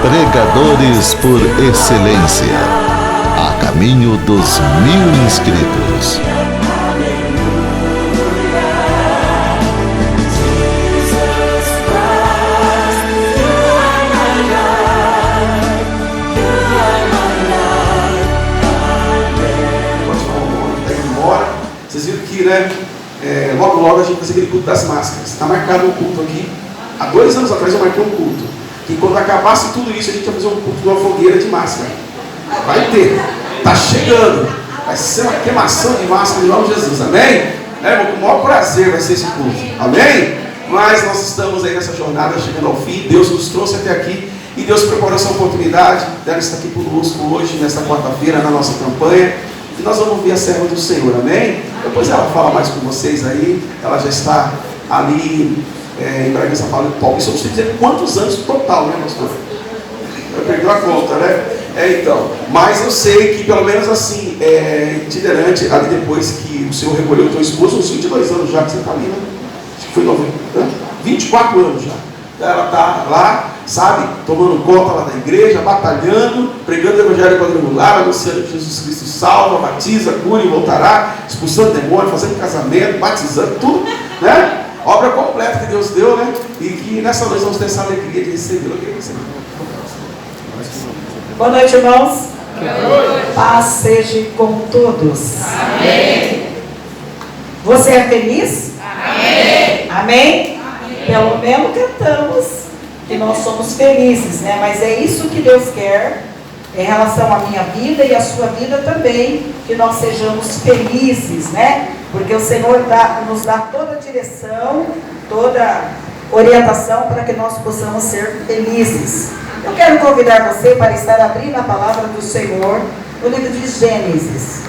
Pregadores por excelência. A caminho dos 1000 inscritos. Vocês viram que, logo a gente vai fazer aquele culto das máscaras. Está marcado um culto aqui. Há 2 anos atrás eu marquei um culto. Que quando acabasse tudo isso, a gente ia fazer um culto de uma fogueira de máscara. Vai ter. Está chegando. Vai ser uma queimação de máscara em nome de Jesus. Amém? Com o maior prazer vai ser esse culto. Amém? Mas nós estamos aí nessa jornada chegando ao fim. Deus nos trouxe até aqui. E Deus preparou essa oportunidade. Deve estar aqui conosco hoje, nesta quarta-feira, na nossa campanha. E nós vamos ouvir a serva do Senhor, amém? Depois ela fala mais com vocês aí. Ela já está ali em Bragança Paulista. Eu não sei dizer quantos anos total, né, pastor? Eu perdi a conta, né? Então, mas eu sei que pelo menos assim, itinerante, ali depois que o Senhor recolheu o teu esposo, uns 22 anos já que você está ali, né? Acho que foi 24 anos já. Ela está lá, sabe, tomando conta lá da igreja, batalhando, pregando o evangelho quadrangular, anunciando que Jesus Cristo salva, batiza, cura e voltará, expulsando demônio, fazendo casamento, batizando, tudo, né? Obra completa que Deus deu, né? E que nessa noite vamos ter essa alegria de recebê-lo. Boa noite, irmãos. Paz seja com todos. Amém. Você é feliz? Amém. Amém? Pelo menos cantamos que nós somos felizes, né? Mas é isso que Deus quer em relação à minha vida e à sua vida também, que nós sejamos felizes, né? Porque o Senhor nos dá toda a direção, toda a orientação para que nós possamos ser felizes. Eu quero convidar você para estar abrindo a palavra do Senhor no livro de Gênesis,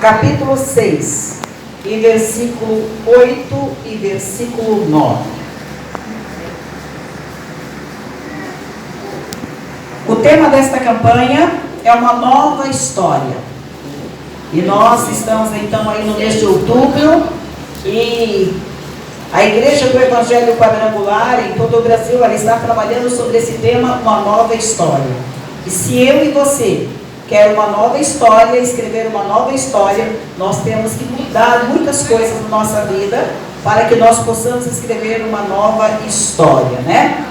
capítulo 6, e versículo 8 e versículo 9. O tema desta campanha é uma nova história. E nós estamos então aí no mês de outubro e a Igreja do Evangelho Quadrangular em todo o Brasil, ela está trabalhando sobre esse tema, uma nova história. E se eu e você quer uma nova história, escrever uma nova história, nós temos que mudar muitas coisas na nossa vida para que nós possamos escrever uma nova história, né?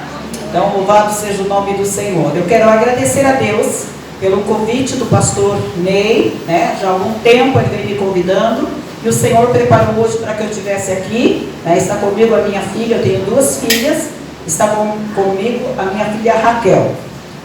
Então, louvado seja o nome do Senhor. Eu quero agradecer a Deus pelo convite do pastor Ney, né? Já há algum tempo ele vem me convidando, e o Senhor preparou hoje para que eu estivesse aqui, né? Está comigo a minha filha, eu tenho 2 filhas, está comigo a minha filha Raquel.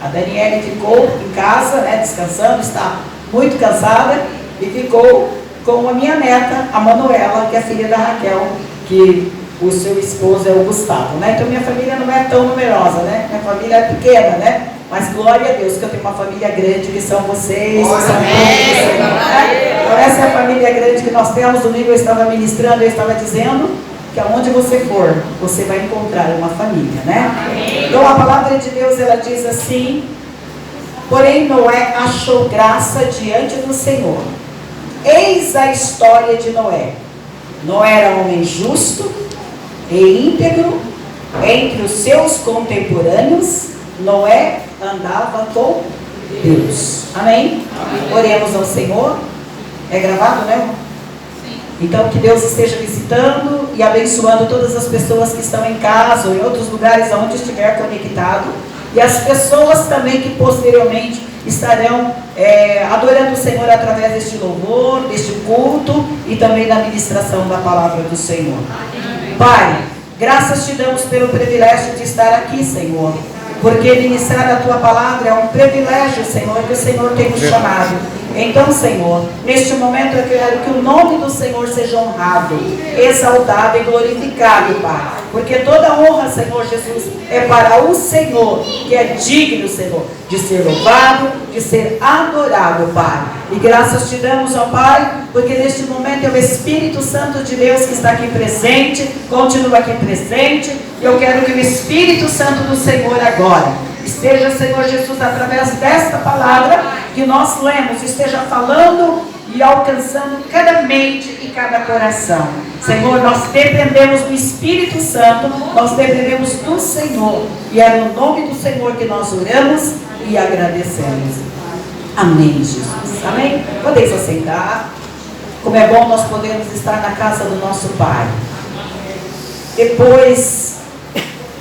A Daniele ficou em casa, né, descansando, está muito cansada, e ficou com a minha neta, a Manuela, que é filha da Raquel, que o seu esposo é o Gustavo, né? Então minha família não é tão numerosa, né? Minha família é pequena, né? Mas glória a Deus que eu tenho uma família grande, que são vocês, que são todos, né? Então essa é a família grande que nós temos. Domingo eu estava ministrando, eu estava dizendo que aonde você for, você vai encontrar uma família, né? Então a palavra de Deus, ela diz assim: porém Noé achou graça diante do Senhor. Eis a história de Noé. Noé era homem justo e íntegro entre os seus contemporâneos. Noé andava com Deus. Amém? Oremos ao Senhor. É gravado, né? Sim. Então que Deus esteja visitando e abençoando todas as pessoas que estão em casa ou em outros lugares onde estiver conectado, e as pessoas também que posteriormente estarão adorando o Senhor através deste louvor, deste culto e também da ministração da palavra do Senhor. Pai, graças te damos pelo privilégio de estar aqui, Senhor, porque ministrar a tua palavra é um privilégio, Senhor, que o Senhor tem nos chamado. Então, Senhor, neste momento eu quero que o nome do Senhor seja honrado, exaltado e glorificado, Pai. Porque toda honra, Senhor Jesus, é para o Senhor, que é digno, Senhor, de ser louvado, de ser adorado, Pai. E graças te damos, ó Pai, porque neste momento é o Espírito Santo de Deus que está aqui presente, continua aqui presente. E eu quero que o Espírito Santo do Senhor agora esteja, Senhor Jesus, através desta palavra que nós lemos, esteja falando e alcançando cada mente e cada coração. Senhor, nós dependemos do Espírito Santo, nós dependemos do Senhor, e é no nome do Senhor que nós oramos e agradecemos. Amém, Jesus. Amém? Podeis aceitar. Como é bom nós podermos estar na casa do nosso Pai.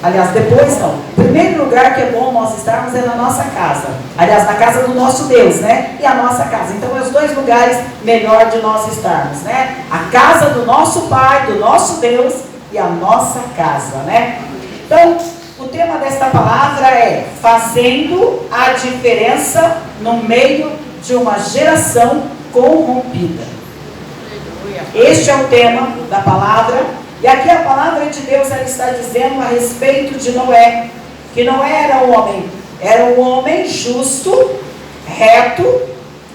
O primeiro lugar que é bom nós estarmos é na nossa casa. Aliás, na casa do nosso Deus, né? E a nossa casa. Então, é os dois lugares melhor de nós estarmos, né? A casa do nosso Pai, do nosso Deus e a nossa casa, né? Então, o tema desta palavra é fazendo a diferença no meio de uma geração corrompida. Este é o tema da palavra. E aqui a palavra de Deus ela está dizendo a respeito de Noé, que Noé era um homem justo, reto,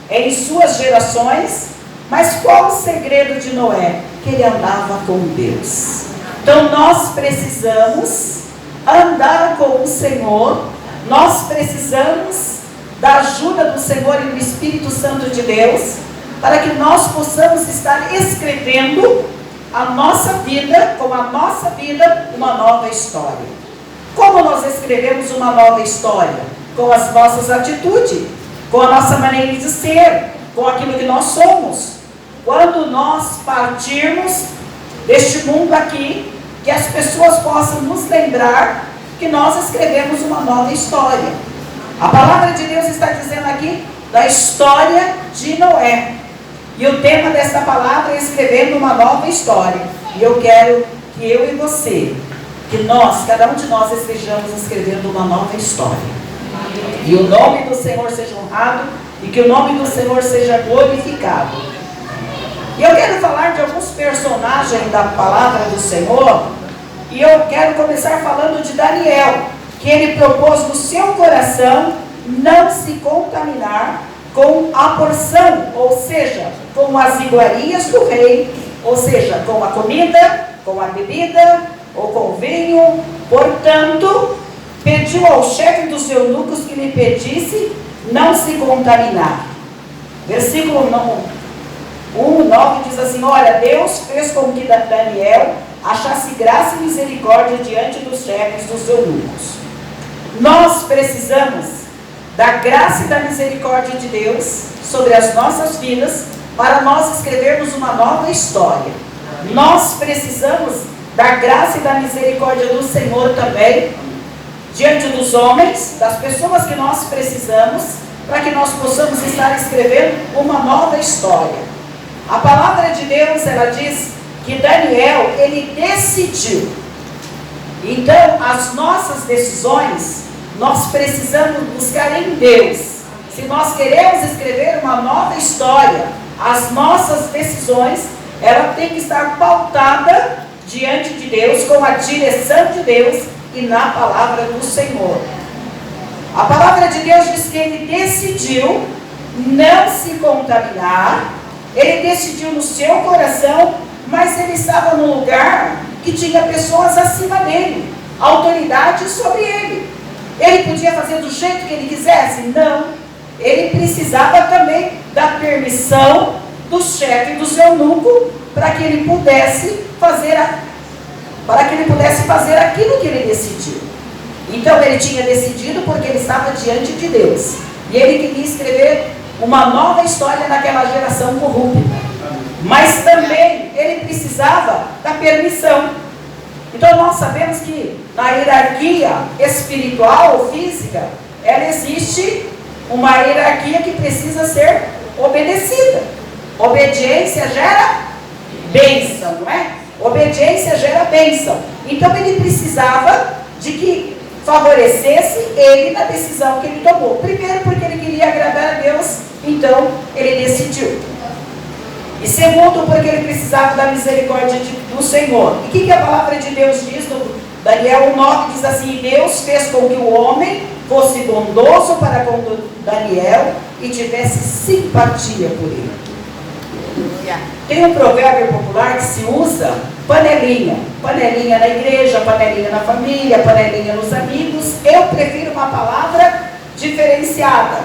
em suas gerações, mas qual o segredo de Noé? Que ele andava com Deus. Então nós precisamos andar com o Senhor, nós precisamos da ajuda do Senhor e do Espírito Santo de Deus, para que nós possamos estar escrevendo a nossa vida, com a nossa vida, uma nova história. Como nós escrevemos uma nova história? Com as nossas atitudes, com a nossa maneira de ser, com aquilo que nós somos. Quando nós partirmos deste mundo aqui, que as pessoas possam nos lembrar que nós escrevemos uma nova história. A palavra de Deus está dizendo aqui da história de Noé. E o tema desta palavra é escrevendo uma nova história. E eu quero que eu e você, que nós, cada um de nós estejamos escrevendo uma nova história. E o nome do Senhor seja honrado e que o nome do Senhor seja glorificado. E eu quero falar de alguns personagens da palavra do Senhor. E eu quero começar falando de Daniel, que ele propôs no seu coração não se contaminar com a porção, ou seja, com as iguarias do rei, ou seja, com a comida, com a bebida, ou com o vinho. Portanto, pediu ao chefe dos eunucos que lhe pedisse não se contaminar. Versículo 1:9 diz assim: olha, Deus fez com que Daniel achasse graça e misericórdia diante dos chefes dos eunucos. Nós precisamos da graça e da misericórdia de Deus sobre as nossas vidas, para nós escrevermos uma nova história. Nós precisamos da graça e da misericórdia do Senhor também, diante dos homens, das pessoas que nós precisamos, para que nós possamos estar escrevendo uma nova história. A palavra de Deus, ela diz que Daniel, ele decidiu. Então, as nossas decisões, nós precisamos buscar em Deus. Se nós queremos escrever uma nova história, as nossas decisões, ela tem que estar pautada diante de Deus, com a direção de Deus e na palavra do Senhor. A palavra de Deus diz que ele decidiu não se contaminar, ele decidiu no seu coração, mas ele estava num lugar que tinha pessoas acima dele, autoridade sobre ele. Ele podia fazer do jeito que ele quisesse? Não. Ele precisava também da permissão do chefe do seu eunuco para que ele pudesse fazer aquilo que ele decidiu. Então ele tinha decidido porque ele estava diante de Deus. E ele queria escrever uma nova história naquela geração corrupta. Mas também ele precisava da permissão. Então nós sabemos que na hierarquia espiritual ou física, ela existe uma hierarquia que precisa ser obedecida. Obediência gera bênção, não é? Obediência gera bênção. Então ele precisava de que favorecesse ele na decisão que ele tomou. Primeiro porque ele queria agradar a Deus, então ele decidiu. E segundo, porque ele precisava da misericórdia do Senhor. E o que a palavra de Deus diz? No Daniel 1:9 diz assim: Deus fez com que o homem fosse bondoso para com Daniel e tivesse simpatia por ele. Tem um provérbio popular que se usa: panelinha. Panelinha na igreja, panelinha na família, panelinha nos amigos. Eu prefiro uma palavra diferenciada.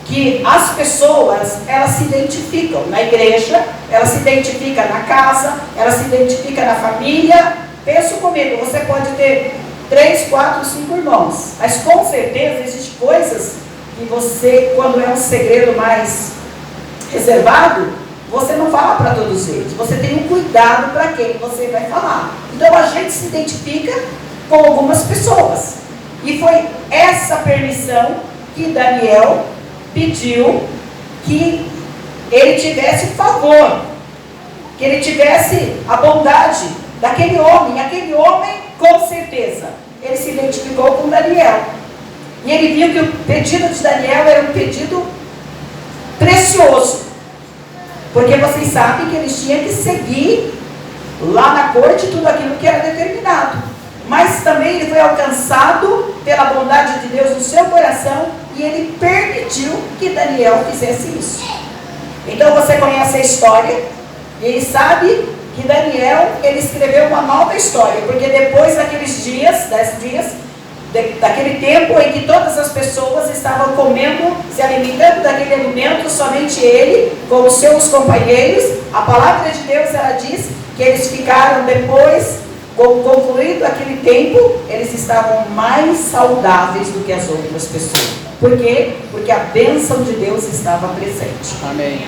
que as pessoas, elas se identificam na igreja, elas se identificam na casa, elas se identificam na família. Pensa comigo, você pode ter 3, 4, 5 irmãos, mas com certeza existem coisas que você, quando é um segredo mais reservado, você não fala para todos eles, você tem um cuidado para quem você vai falar. Então a gente se identifica com algumas pessoas, e foi essa permissão que Daniel pediu, que ele tivesse favor, que ele tivesse a bondade daquele homem. Aquele homem, com certeza, ele se identificou com Daniel, e ele viu que o pedido de Daniel era um pedido precioso, porque vocês sabem que eles tinham que seguir lá na corte tudo aquilo que era determinado, mas também ele foi alcançado pela bondade de Deus no seu coração, e ele permitiu que Daniel fizesse isso. Então você conhece a história, e ele sabe que Daniel, ele escreveu uma nova história, porque depois daqueles dias, 10 dias, daquele tempo em que todas as pessoas estavam comendo, se alimentando daquele alimento, somente ele, com os seus companheiros, a palavra de Deus, ela diz que eles ficaram depois, concluído aquele tempo, eles estavam mais saudáveis do que as outras pessoas. Por quê? Porque a bênção de Deus estava presente. Amém.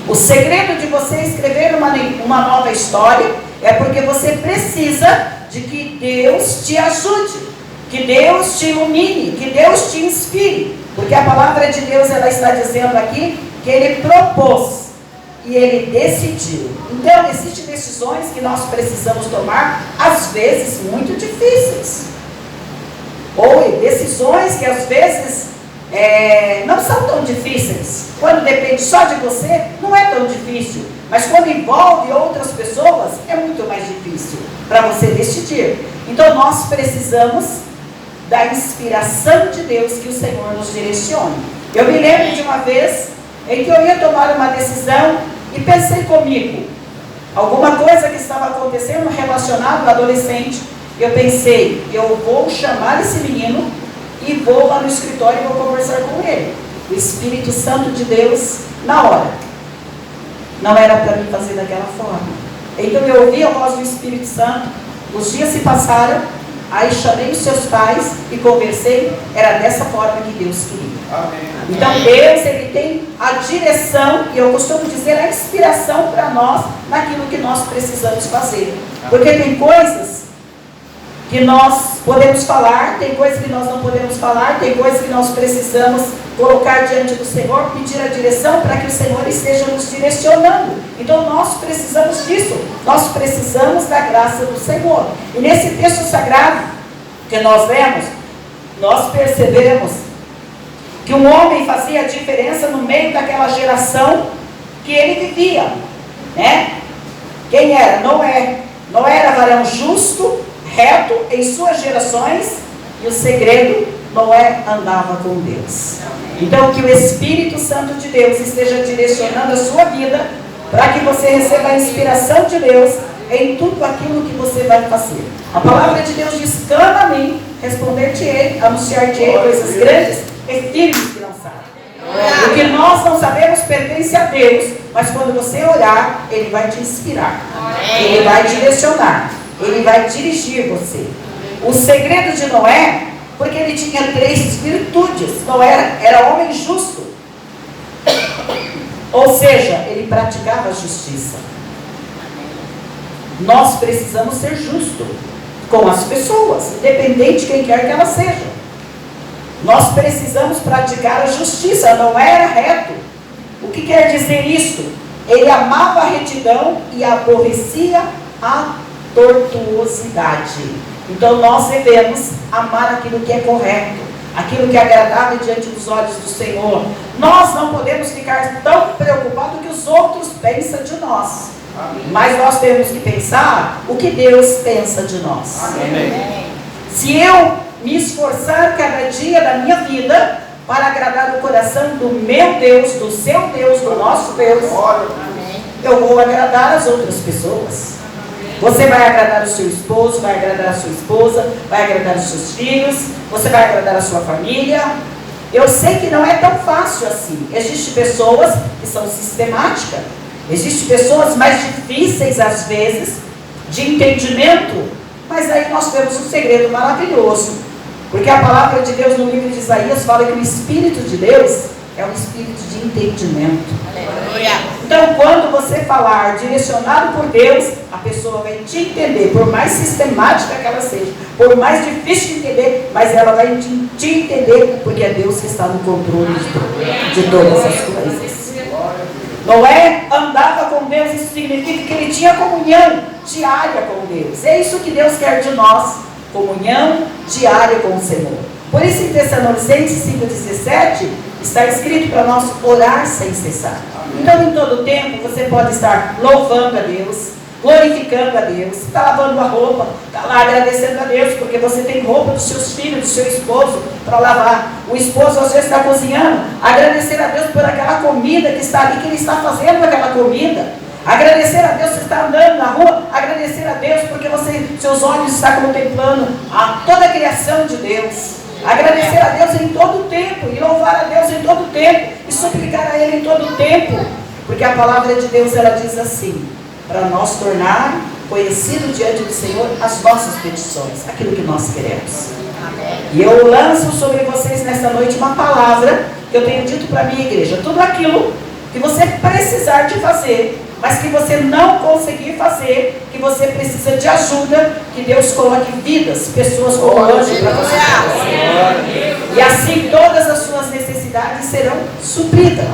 O segredo de você escrever uma nova história é porque você precisa de que Deus te ajude, que Deus te ilumine, que Deus te inspire. Porque a palavra de Deus, ela está dizendo aqui que Ele propôs e Ele decidiu. Então, existem decisões que nós precisamos tomar, às vezes muito difíceis, ou decisões que às vezes não são tão difíceis. Quando depende só de você, não é tão difícil, mas quando envolve outras pessoas, é muito mais difícil para você decidir. Então nós precisamos da inspiração de Deus, que o Senhor nos direcione. Eu me lembro de uma vez em que eu ia tomar uma decisão e pensei comigo, alguma coisa que estava acontecendo relacionado ao adolescente. Eu pensei, eu vou chamar esse menino e vou lá no escritório e vou conversar com ele. O Espírito Santo de Deus, na hora, não era para mim fazer daquela forma. Então eu ouvi a voz do Espírito Santo, os dias se passaram, aí chamei os seus pais e conversei, era dessa forma que Deus queria. Amém. Então Deus, Ele tem a direção, e eu costumo dizer a inspiração para nós, naquilo que nós precisamos fazer. Porque tem coisas que nós podemos falar, tem coisas que nós não podemos falar, tem coisas que nós precisamos colocar diante do Senhor, pedir a direção para que o Senhor esteja nos direcionando. Então nós precisamos disso, nós precisamos da graça do Senhor. E nesse texto sagrado que nós lemos, nós percebemos que um homem fazia a diferença no meio daquela geração que ele vivia, né? Quem era? Noé. Noé era varão justo, reto em suas gerações, e o segredo, Noé andava com Deus. Então que o Espírito Santo de Deus esteja direcionando a sua vida, para que você receba a inspiração de Deus em tudo aquilo que você vai fazer. A palavra de Deus diz: clama a mim, responder-te-ei, anunciar-te-ei coisas grandes e firmes que não sabem. O que nós não sabemos pertence a Deus, mas quando você orar, Ele vai te inspirar, Ele vai direcionar, Ele vai dirigir você. O segredo de Noé, porque ele tinha 3 virtudes. Noé era homem justo, ou seja, ele praticava a justiça. Nós precisamos ser justos com as pessoas, independente de quem quer que elas sejam. Nós precisamos praticar a justiça. Noé era reto. O que quer dizer isso? Ele amava a retidão e aborrecia a tortuosidade. Então nós devemos amar aquilo que é correto, aquilo que é agradável diante dos olhos do Senhor. Nós não podemos ficar tão preocupados que os outros pensam de nós. Amém. Mas nós temos que pensar o que Deus pensa de nós. Amém. Se eu me esforçar cada dia da minha vida para agradar o coração do meu Deus, do seu Deus, do nosso Deus, eu vou agradar as outras pessoas. Você vai agradar o seu esposo, vai agradar a sua esposa, vai agradar os seus filhos, você vai agradar a sua família. Eu sei que não é tão fácil assim. Existem pessoas que são sistemáticas, existem pessoas mais difíceis às vezes de entendimento, mas aí nós temos um segredo maravilhoso, porque a palavra de Deus no livro de Isaías fala que o Espírito de Deus é um espírito de entendimento. Aleluia. Então, quando você falar direcionado por Deus, a pessoa vai te entender, por mais sistemática que ela seja, por mais difícil de entender, mas ela vai te entender, porque é Deus que está no controle de todas as coisas. Noé andava com Deus, isso significa que ele tinha comunhão diária com Deus. É isso que Deus quer de nós, comunhão diária com o Senhor. Por isso, em Tessalonicenses 5,17, está escrito para nós orar sem cessar. Então, em todo tempo, você pode estar louvando a Deus, glorificando a Deus, está lavando a roupa, está lá agradecendo a Deus, porque você tem roupa dos seus filhos, do seu esposo para lavar. O esposo às vezes está cozinhando, agradecer a Deus por aquela comida que está ali, que ele está fazendo aquela comida. Agradecer a Deus, você está andando na rua, agradecer a Deus porque seus olhos estão contemplando toda a criação de Deus. Agradecer a Deus em todo o tempo, e louvar a Deus em todo o tempo, e suplicar a Ele em todo o tempo, porque a palavra de Deus, ela diz assim, para nós tornar conhecido diante do Senhor as nossas petições, aquilo que nós queremos. E eu lanço sobre vocês nesta noite uma palavra que eu tenho dito para a minha igreja, tudo aquilo que você precisar de fazer, mas que você não conseguir fazer, que você precisa de ajuda, que Deus coloque vidas, pessoas como anjo para você fazer. E assim todas as suas necessidades serão supridas.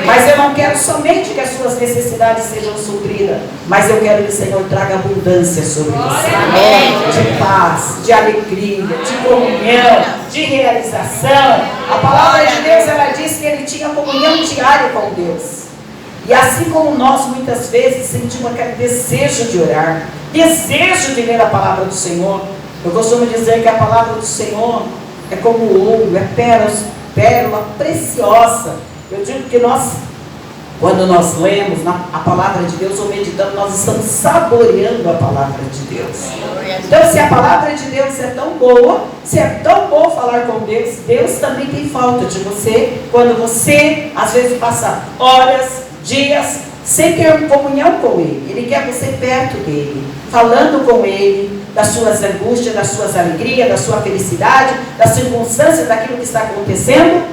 Mas eu não quero somente que as suas necessidades sejam supridas, mas eu quero que o Senhor traga abundância sobre você. De paz, de alegria, de comunhão, de realização. A palavra de Deus, ela diz que ele tinha comunhão diária com Deus. E assim como nós muitas vezes sentimos aquele desejo de orar, desejo de ler a palavra do Senhor, eu costumo dizer que a palavra do Senhor é como ouro, é pérola preciosa. Eu digo que quando nós lemos a palavra de Deus ou meditamos, nós estamos saboreando a palavra de Deus. Então, se a palavra de Deus é tão boa, se é tão bom falar com Deus, Deus também tem falta de você, quando você, às vezes, passa horas, dias, sem ter comunhão com Ele. Ele quer você perto dEle, falando com Ele, das suas angústias, das suas alegrias, da sua felicidade, das circunstâncias, daquilo que está acontecendo.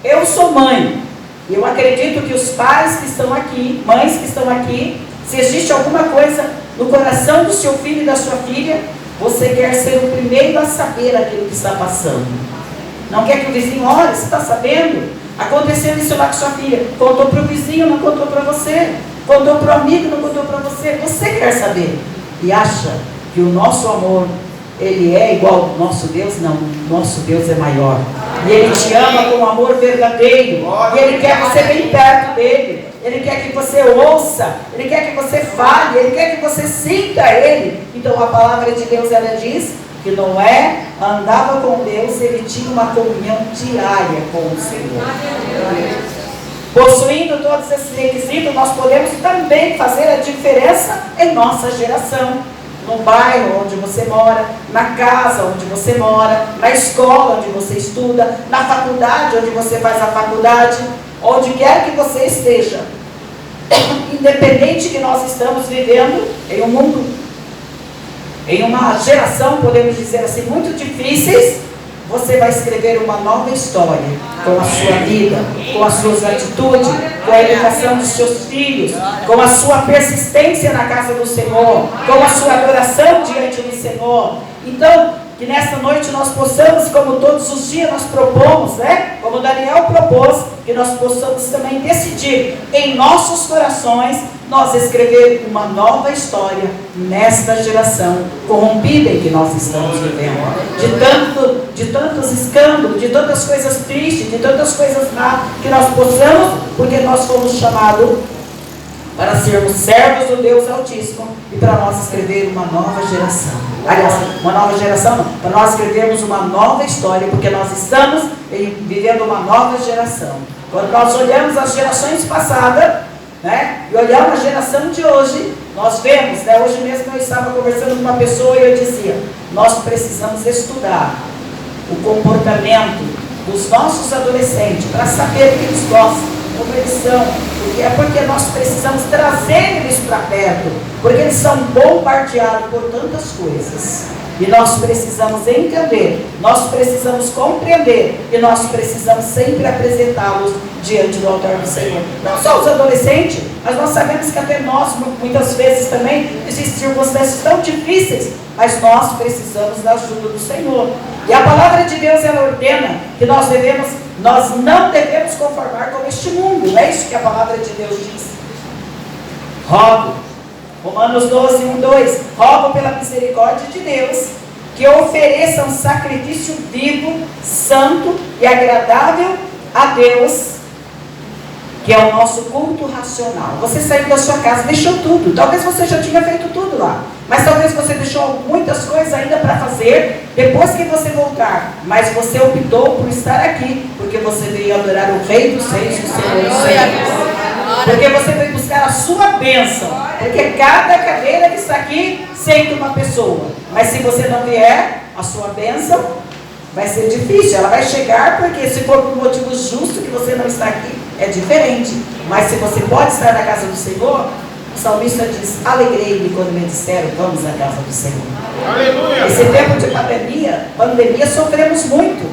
Eu sou mãe, e eu acredito que os pais que estão aqui, mães que estão aqui, se existe alguma coisa no coração do seu filho e da sua filha, você quer ser o primeiro a saber aquilo que está passando. Não quer que o vizinho, olha, você está sabendo? Aconteceu isso lá com sua filha, contou para o vizinho, não contou para você, contou para o amigo, não contou para você. Você quer saber e acha que o nosso amor, ele é igual ao nosso Deus? Não, nosso Deus é maior, e Ele te ama com um amor verdadeiro, e Ele quer você bem perto dEle. Ele quer que você ouça, Ele quer que você fale, Ele quer que você sinta Ele. Então a palavra de Deus, ela diz que Noé andava com Deus, ele tinha uma comunhão diária com o Senhor. Possuindo todos esses requisitos, nós podemos também fazer a diferença em nossa geração. No bairro onde você mora, na casa onde você mora, na escola onde você estuda, na faculdade onde você faz a faculdade, onde quer que você esteja. Independente que nós estamos vivendo em um mundo, em uma geração, podemos dizer assim, muito difíceis, você vai escrever uma nova história com a sua vida, com as suas atitudes, com a educação dos seus filhos, com a sua persistência na casa do Senhor, com a sua adoração diante do Senhor. Então, que nesta noite nós possamos, como todos os dias nós propomos, né? Como Daniel propôs, que nós possamos também decidir em nossos corações, nós escrever uma nova história nesta geração corrompida em que nós estamos vivendo. De tantos escândalos, de tantas coisas tristes, de tantas coisas má, que nós possamos, porque nós fomos chamados para sermos servos do Deus Altíssimo e para nós escrever uma nova geração. Aliás, uma nova geração não, para nós escrevermos uma nova história, porque nós estamos vivendo uma nova geração. Quando nós olhamos as gerações passadas, né, e olhamos a geração de hoje, nós vemos, né, hoje mesmo eu estava conversando com uma pessoa e eu dizia, nós precisamos estudar o comportamento dos nossos adolescentes, para saber o que eles gostam, como eles são, porque nós precisamos trazer eles para perto, porque eles são bombardeados por tantas coisas. E nós precisamos entender, nós precisamos compreender, e nós precisamos sempre apresentá-los diante do altar do Senhor. Não só os adolescentes, mas nós sabemos que até nós, muitas vezes também, existem circunstâncias tão difíceis, mas nós precisamos da ajuda do Senhor. E a palavra de Deus, ela ordena que nós não devemos conformar com este mundo. Não é isso que a palavra de Deus diz. Rogo, Romanos 12, 1, 2, rogo pela misericórdia de Deus, que ofereçam sacrifício vivo, santo e agradável a Deus, que é o nosso culto racional. Você saiu da sua casa, deixou tudo. Talvez você já tinha feito tudo lá, mas talvez você deixou muitas coisas ainda para fazer depois que você voltar. Mas você optou por estar aqui, porque você veio adorar o Rei dos Reis, o Senhor dos Senhores. Porque você veio buscar a sua bênção. Porque cada cadeira que está aqui senta uma pessoa. Mas se você não vier, a sua bênção vai ser difícil. Ela vai chegar, porque se for por motivo justo que você não está aqui, é diferente. Mas se você pode estar na casa do Senhor, o salmista diz: alegrei-me quando me disseram, vamos à casa do Senhor. Aleluia. Esse tempo de pandemia sofremos muito,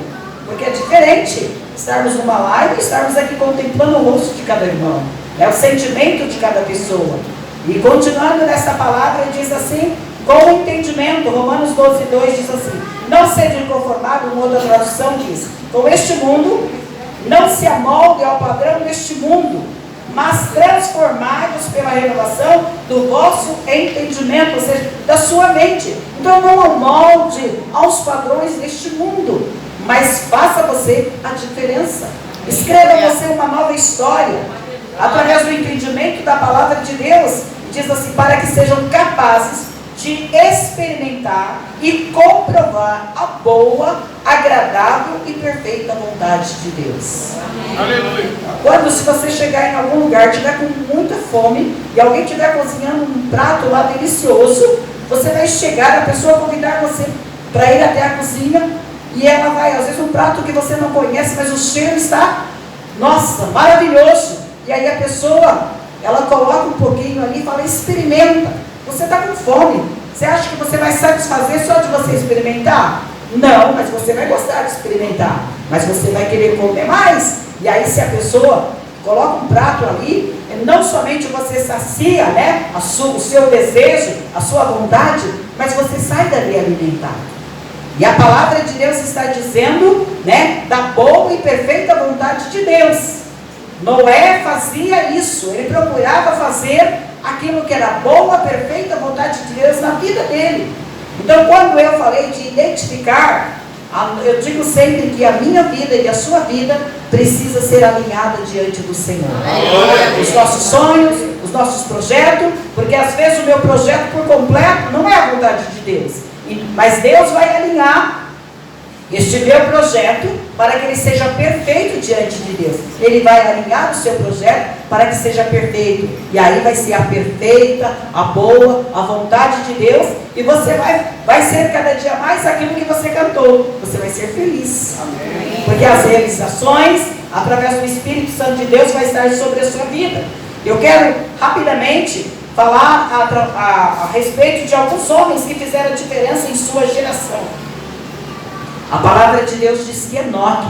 porque é diferente estarmos numa live e estarmos aqui contemplando o rosto de cada irmão. É o sentimento de cada pessoa. E continuando nessa palavra, diz assim, com entendimento, Romanos 12, 2 diz assim: não sejam conformados, uma outra tradução diz, com este mundo, não se amolde ao padrão deste mundo, mas transformai-vos pela renovação do vosso entendimento, ou seja, da sua mente. Então não amolde aos padrões deste mundo, mas faça você a diferença. Escreva você uma nova história, através do entendimento da palavra de Deus. Diz assim, para que sejam capazes de experimentar e comprovar a boa, agradável e perfeita vontade de Deus. Aleluia. Quando, se você chegar em algum lugar, estiver com muita fome e alguém estiver cozinhando um prato lá delicioso, você vai chegar, a pessoa convidar você para ir até a cozinha, e ela vai, às vezes um prato que você não conhece, mas o cheiro está, nossa, maravilhoso. E aí a pessoa, ela coloca um pouquinho ali e fala, experimenta. Você está com fome. Você acha que você vai satisfazer só de você experimentar? Não, mas você vai gostar de experimentar. Mas você vai querer comer mais. E aí se a pessoa coloca um prato ali, não somente você sacia, né, o seu desejo, a sua vontade, mas você sai dali alimentado. E a palavra de Deus está dizendo, né, da boa e perfeita vontade de Deus. Noé fazia isso, ele procurava fazer aquilo que era boa, perfeita vontade de Deus na vida dele. Então, quando eu falei de identificar, eu digo sempre que a minha vida e a sua vida precisa ser alinhada diante do Senhor. Os nossos sonhos, os nossos projetos, porque às vezes o meu projeto por completo não é a vontade de Deus, mas Deus vai alinhar este meu projeto para que ele seja perfeito diante de Deus. Ele vai alinhar o seu projeto para que seja perfeito. E aí vai ser a perfeita, a boa, a vontade de Deus. E você vai ser cada dia mais aquilo que você cantou. Você vai ser feliz. Amém. Porque as realizações, através do Espírito Santo de Deus, vai estar sobre a sua vida. Eu quero rapidamente falar a respeito de alguns homens que fizeram a diferença em sua geração. A palavra de Deus diz que Enoque,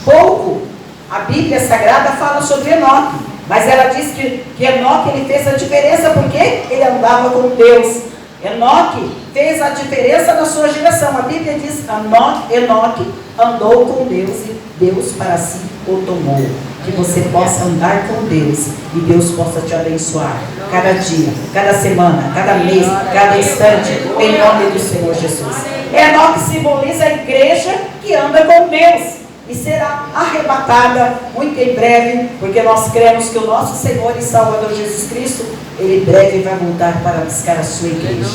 pouco a Bíblia Sagrada fala sobre Enoque, mas ela diz que Enoque ele fez a diferença porque ele andava com Deus. Enoque fez a diferença na sua geração. A Bíblia diz que Enoque andou com Deus e Deus para si o tomou. Que você possa andar com Deus e Deus possa te abençoar cada dia, cada semana, cada mês, cada instante, em nome do Senhor Jesus. Enoque simboliza a igreja que anda com Deus e será arrebatada muito em breve, porque nós cremos que o nosso Senhor e Salvador Jesus Cristo, ele breve vai voltar para buscar a sua igreja.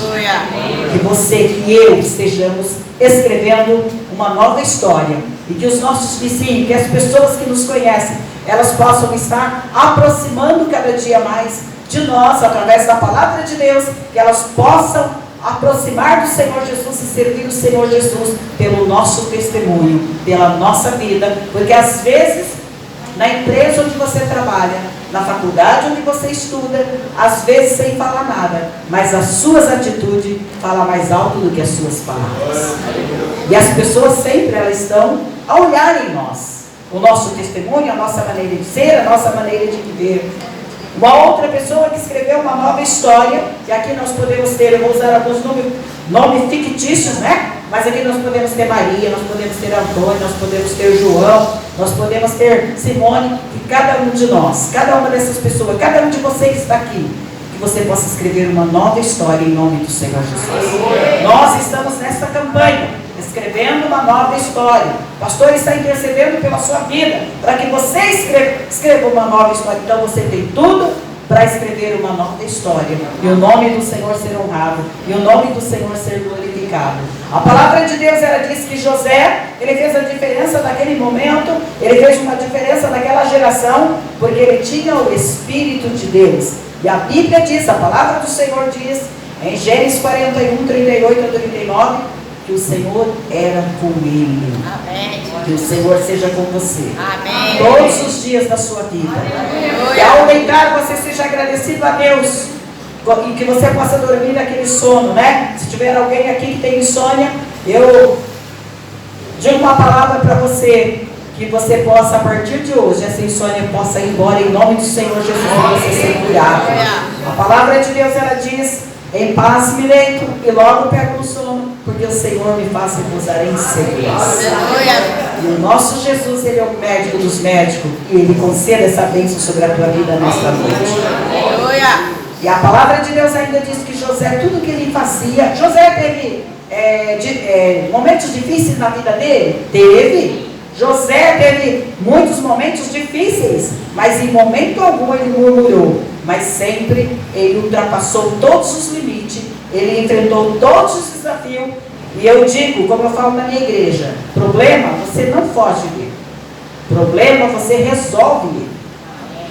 Que você, que eu estejamos escrevendo uma nova história e que os nossos vizinhos, que as pessoas que nos conhecem, elas possam estar aproximando cada dia mais de nós através da palavra de Deus, que elas possam aproximar do Senhor Jesus e servir o Senhor Jesus pelo nosso testemunho, pela nossa vida, porque às vezes na empresa onde você trabalha, na faculdade onde você estuda, às vezes sem falar nada, mas as suas atitudes falam mais alto do que as suas palavras. E as pessoas sempre elas estão a olhar em nós, o nosso testemunho, a nossa maneira de ser, a nossa maneira de viver. Uma outra pessoa que escreveu uma nova história, e aqui nós podemos ter, eu vou usar alguns nomes fictícios, né? Mas aqui nós podemos ter Maria, nós podemos ter Antônio, nós podemos ter João, nós podemos ter Simone, e cada um de nós, cada uma dessas pessoas, cada um de vocês está aqui, que você possa escrever uma nova história em nome do Senhor Jesus. Nós estamos nesta campanha, escrevendo uma nova história. O pastor está intercedendo pela sua vida, para que você escreva uma nova história. Então você tem tudo para escrever uma nova história, e o nome do Senhor ser honrado, e o nome do Senhor ser glorificado. A palavra de Deus, ela diz que José, ele fez a diferença naquele momento, ele fez uma diferença naquela geração, porque ele tinha o Espírito de Deus. E a Bíblia diz, a palavra do Senhor diz, em Gênesis 41, 38 a 39, que o Senhor era com ele. Amém. Que o Senhor seja com você. Amém. Todos os dias da sua vida. Aleluia. E ao deitar, você seja agradecido a Deus. E que você possa dormir naquele sono, né? Se tiver alguém aqui que tem insônia, eu digo uma palavra para você. Que você possa, a partir de hoje, essa insônia possa ir embora em nome do Senhor Jesus. E você ser curado. A palavra de Deus, ela diz: em paz me deito e logo pego no sono, porque o Senhor me faz repousar em segurança. E o nosso Jesus, ele é o médico dos médicos, e ele concede essa bênção sobre a tua vida nesta noite. E a palavra de Deus ainda diz que José, tudo que ele fazia, José teve momentos difíceis na vida dele? Teve. José teve muitos momentos difíceis, mas em momento algum ele murmurou, mas sempre ele ultrapassou todos os limites, ele enfrentou todos os desafios. E eu digo, como eu falo na minha igreja, problema você não foge dele, problema você resolve ele.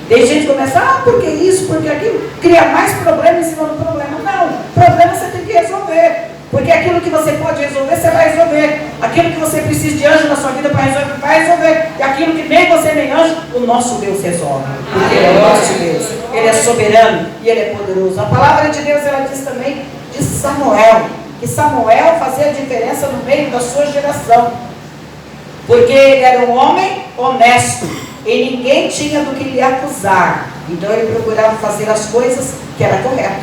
Tem gente que começa, porque isso, porque aquilo, cria mais problema em cima do problema. Não, problema você tem que resolver. Porque aquilo que você pode resolver, você vai resolver. Aquilo que você precisa de anjo na sua vida para resolver, vai resolver. E aquilo que nem você nem anjo, o nosso Deus resolve. Porque Ele é o nosso Deus. Ele é soberano e Ele é poderoso. A palavra de Deus, ela diz também de Samuel. Que Samuel fazia a diferença no meio da sua geração. Porque ele era um homem honesto. E ninguém tinha do que lhe acusar. Então ele procurava fazer as coisas que era correto.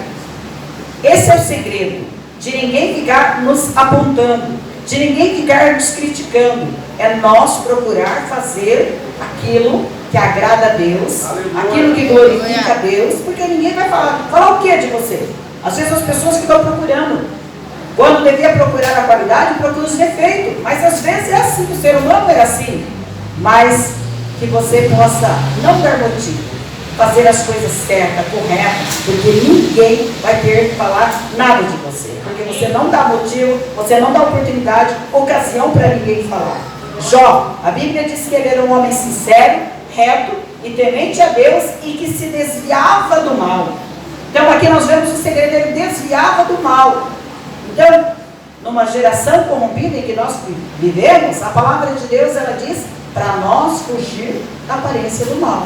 Esse é o segredo. De ninguém ficar nos apontando, de ninguém ficar nos criticando. É nós procurar fazer aquilo que agrada a Deus, aquilo que glorifica a Deus, porque ninguém vai falar o que de você? Às vezes as pessoas que estão procurando, quando devia procurar a qualidade, procura os defeitos, mas às vezes é assim, o ser humano é assim. Mas que você possa não dar motivo, fazer as coisas certas, corretas, porque ninguém vai ter que falar nada de você, porque você não dá motivo, você não dá oportunidade, ocasião para ninguém falar. Jó, a Bíblia diz que ele era um homem sincero, reto e temente a Deus e que se desviava do mal. Então aqui nós vemos o segredo, ele desviava do mal. Então, numa geração corrompida em que nós vivemos, a palavra de Deus, ela diz para nós fugir da aparência do mal.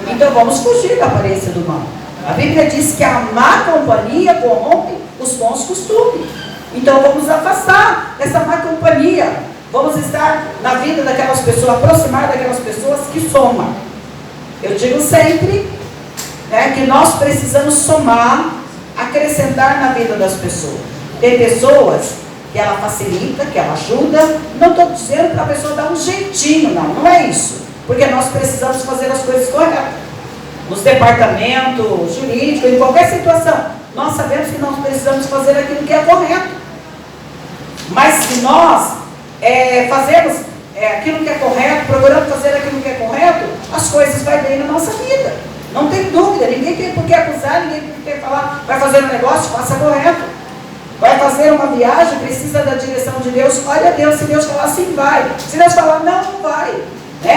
Então vamos fugir da aparência do mal. A Bíblia diz que a má companhia corrompe os bons costumes. Então vamos afastar essa má companhia. Vamos estar na vida daquelas pessoas, aproximar daquelas pessoas que somam. Eu digo sempre, né, que nós precisamos somar, acrescentar na vida das pessoas. Tem pessoas que ela facilita, que ela ajuda. Não estou dizendo para a pessoa dar um jeitinho, não é isso. Porque nós precisamos fazer as coisas corretas. Nos departamentos jurídicos, em qualquer situação, nós sabemos que nós precisamos fazer aquilo que é correto. Mas se nós fazemos aquilo que é correto, procuramos fazer aquilo que é correto, as coisas vão bem na nossa vida. Não tem dúvida, ninguém tem por que acusar, ninguém tem por que falar, vai fazer um negócio, faça correto. Vai fazer uma viagem, precisa da direção de Deus, olha a Deus, se Deus falar sim, vai. Se Deus falar não, não vai.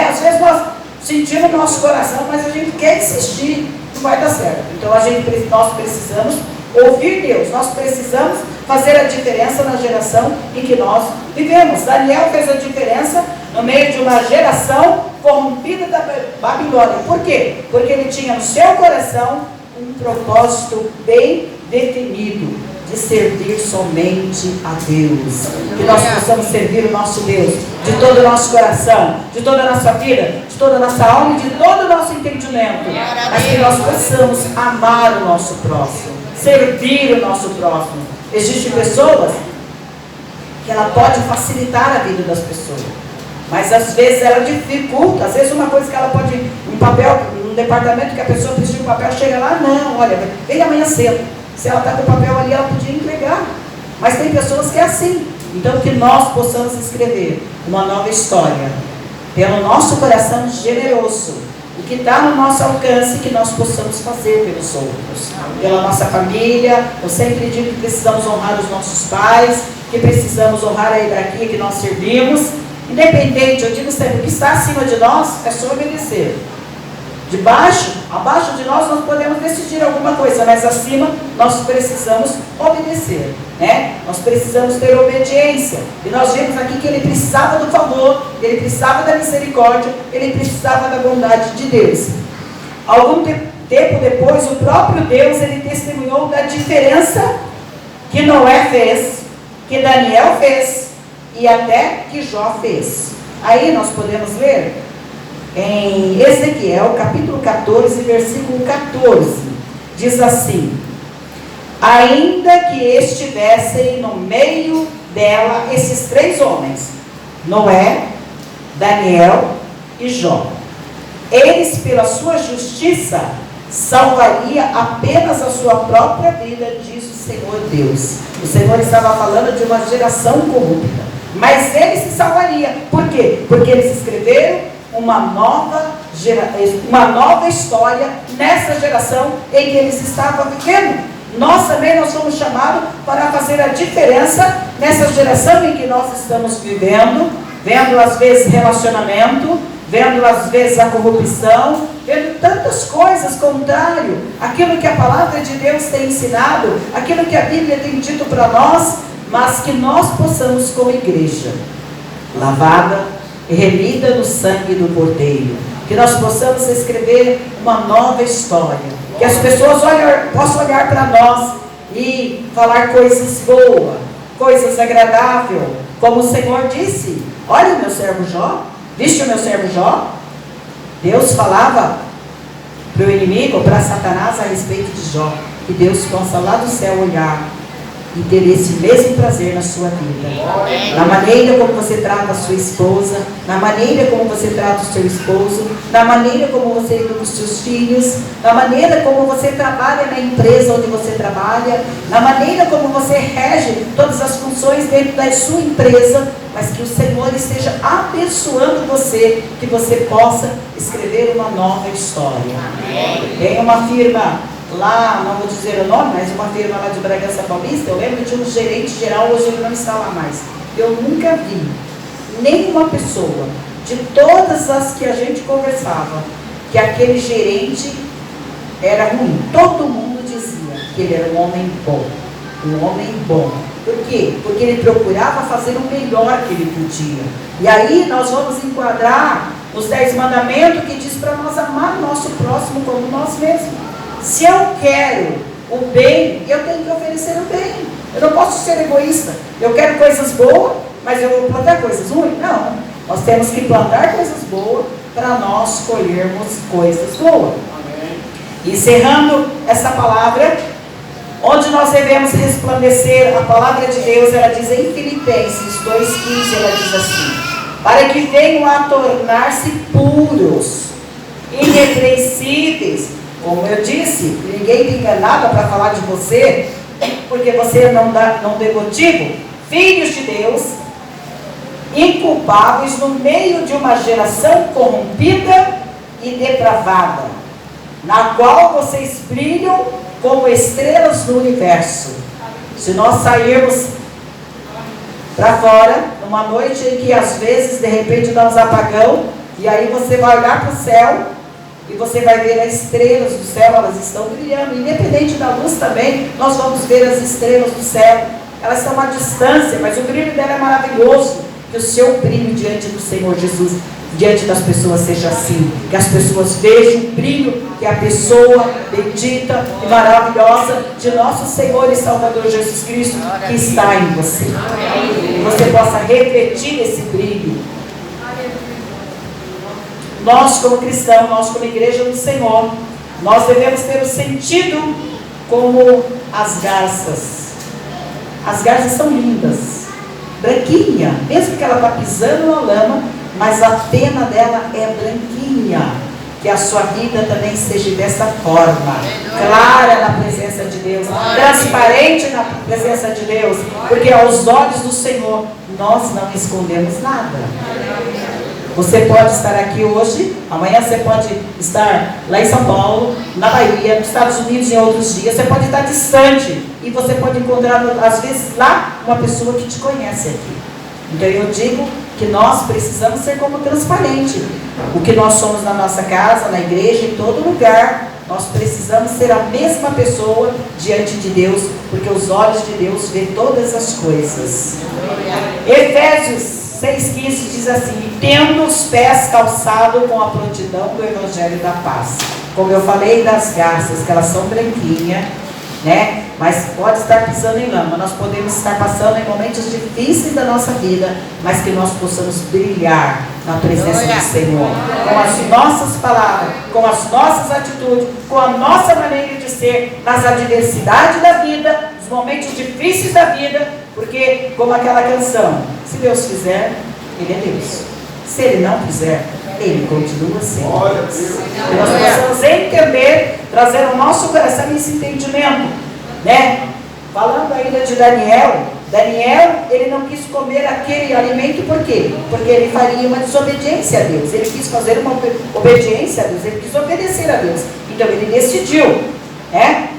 Às vezes nós sentimos no nosso coração, mas a gente quer insistir, não vai dar certo. Então nós precisamos ouvir Deus. Nós precisamos fazer a diferença na geração em que nós vivemos. Daniel fez a diferença no meio de uma geração corrompida da Babilônia. Por quê? Porque ele tinha no seu coração um propósito bem definido, de servir somente a Deus. Que nós possamos servir o nosso Deus de todo o nosso coração, de toda a nossa vida, de toda a nossa alma e de todo o nosso entendimento. Mas que nós possamos amar o nosso próximo, servir o nosso próximo. Existem pessoas que ela pode facilitar a vida das pessoas, mas às vezes ela dificulta. Às vezes uma coisa que ela pode, um papel, um departamento que a pessoa precisa de um papel, chega lá, não, olha, vem amanhã cedo. Se ela está com o papel ali, ela podia entregar. Mas tem pessoas que é assim. Então que nós possamos escrever uma nova história, pelo nosso coração generoso, o que está no nosso alcance, que nós possamos fazer pelos outros, pela nossa família. Eu sempre digo que precisamos honrar os nossos pais, que precisamos honrar a hierarquia que nós servimos. Independente, eu digo sempre, o que está acima de nós é só obedecer. Abaixo de nós podemos decidir alguma coisa, mas acima nós precisamos obedecer, né? Nós precisamos ter obediência. E nós vemos aqui que ele precisava do favor, ele precisava da misericórdia, ele precisava da bondade de Deus. Algum tempo depois, o próprio Deus, ele testemunhou da diferença que Noé fez, que Daniel fez e até que Jó fez. Aí nós podemos ler em Ezequiel, capítulo 14, versículo 14, diz assim: ainda que estivessem no meio dela esses três homens, Noé, Daniel e Jó, eles pela sua justiça salvaria apenas a sua própria vida, diz o Senhor Deus. O Senhor estava falando de uma geração corrupta, mas eles se salvaria. Por quê? Porque eles escreveram uma nova história nessa geração em que eles estavam vivendo. Nós também nós somos chamados para fazer a diferença nessa geração em que nós estamos vivendo, vendo às vezes relacionamento, vendo às vezes a corrupção, vendo tantas coisas contrário àquilo que a palavra de Deus tem ensinado, aquilo que a Bíblia tem dito para nós, mas que nós possamos, como igreja, lavada e remida no sangue do Cordeiro, que nós possamos escrever uma nova história, que as pessoas possam olhar para nós e falar coisas boas, coisas agradáveis, como o Senhor disse: olha o meu servo Jó, viste o meu servo Jó? Deus falava para o inimigo, para Satanás, a respeito de Jó, que Deus possa lá do céu olhar e ter esse mesmo prazer na sua vida, na maneira como você trata a sua esposa, na maneira como você trata o seu esposo, na maneira como você educa os seus filhos, na maneira como você trabalha na empresa onde você trabalha, na maneira como você rege todas as funções dentro da sua empresa, mas que o Senhor esteja abençoando você, que você possa escrever uma nova história. Tem uma firma lá, não vou dizer o nome, mas uma firma lá de Bragança Paulista, eu lembro de um gerente geral, hoje ele não está lá mais. Eu nunca vi nenhuma pessoa, de todas as que a gente conversava, que aquele gerente era ruim. Todo mundo dizia que ele era um homem bom, um homem bom. Por quê? Porque ele procurava fazer o melhor que ele podia. E aí nós vamos enquadrar os 10 mandamentos que diz para nós amar o nosso próximo como nós mesmos. Se eu quero o bem, eu tenho que oferecer o bem. Eu não posso ser egoísta. Eu quero coisas boas, mas eu vou plantar coisas ruins? Não. Nós temos que plantar coisas boas para nós colhermos coisas boas. Amém. Encerrando essa palavra, onde nós devemos resplandecer a palavra de Deus, ela diz em Filipenses 2,15, ela diz assim: para que venham a tornar-se puros, irrepreensíveis. Como eu disse, ninguém tem nada para falar de você, porque você não deu motivo. Filhos de Deus, inculpáveis no meio de uma geração corrompida e depravada, na qual vocês brilham como estrelas no universo. Se nós sairmos para fora, numa noite em que às vezes, de repente, dá uns apagão, e aí você vai olhar para o céu, e você vai ver as estrelas do céu, elas estão brilhando. Independente da luz também, nós vamos ver as estrelas do céu. Elas estão à distância, mas o brilho dela é maravilhoso. Que o seu brilho diante do Senhor Jesus, diante das pessoas, seja assim. Que as pessoas vejam o brilho que a pessoa bendita e maravilhosa de nosso Senhor e Salvador Jesus Cristo que está em você. E você possa refletir esse brilho. Nós como cristãos, nós como igreja do Senhor, nós devemos ter o sentido como as garças. As garças são lindas, branquinha, mesmo que ela está pisando na lama, mas a pena dela é branquinha. Que a sua vida também seja dessa forma, clara na presença de Deus, transparente na presença de Deus, porque aos olhos do Senhor nós não escondemos nada. Você pode estar aqui hoje, amanhã você pode estar lá em São Paulo, na Bahia, nos Estados Unidos em outros dias, você pode estar distante e você pode encontrar às vezes lá uma pessoa que te conhece aqui. Então eu digo que nós precisamos ser como transparente. O que nós somos na nossa casa, na igreja, em todo lugar, nós precisamos ser a mesma pessoa diante de Deus, porque os olhos de Deus vê todas as coisas. Efésios 6,15 diz assim: tendo os pés calçados com a prontidão do Evangelho da Paz. Como eu falei das garças, que elas são branquinhas, né? Mas pode estar pisando em lama. Nós podemos estar passando em momentos difíceis da nossa vida, mas que nós possamos brilhar na presença do Senhor, com as nossas palavras, com as nossas atitudes, com a nossa maneira de ser, nas adversidades da vida, nos momentos difíceis da vida, porque como aquela canção, se Deus fizer, Ele é Deus. Se Ele não fizer, Ele continua sendo Deus. E nós precisamos entender, trazer ao nosso coração esse entendimento, né? Falando ainda de Daniel, ele não quis comer aquele alimento, por quê? Porque ele faria uma desobediência a Deus. Ele quis fazer uma obediência a Deus, ele quis obedecer a Deus. Então ele decidiu, né?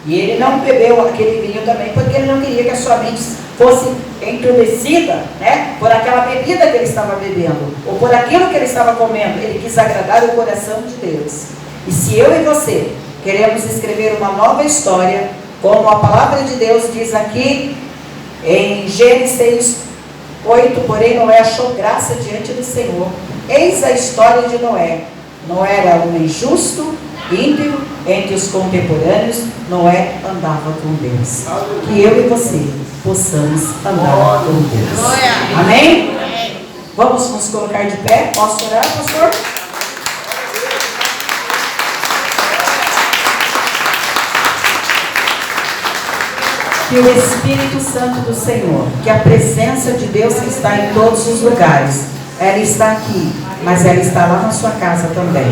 E ele não bebeu aquele vinho também, porque ele não queria que a sua mente fosse entronecida, né, por aquela bebida que ele estava bebendo, ou por aquilo que ele estava comendo. Ele quis agradar o coração de Deus. E se eu e você queremos escrever uma nova história, como a palavra de Deus diz aqui em Gênesis 8, porém Noé achou graça diante do Senhor. Eis a história de Noé. Noé era homem justo, íntegro, entre os contemporâneos, Noé andava com Deus. Que eu e você possamos andar com Deus. Amém? Vamos nos colocar de pé. Posso orar, pastor? Que o Espírito Santo do Senhor, que a presença de Deus que está em todos os lugares, ela está aqui, mas ela está lá na sua casa também.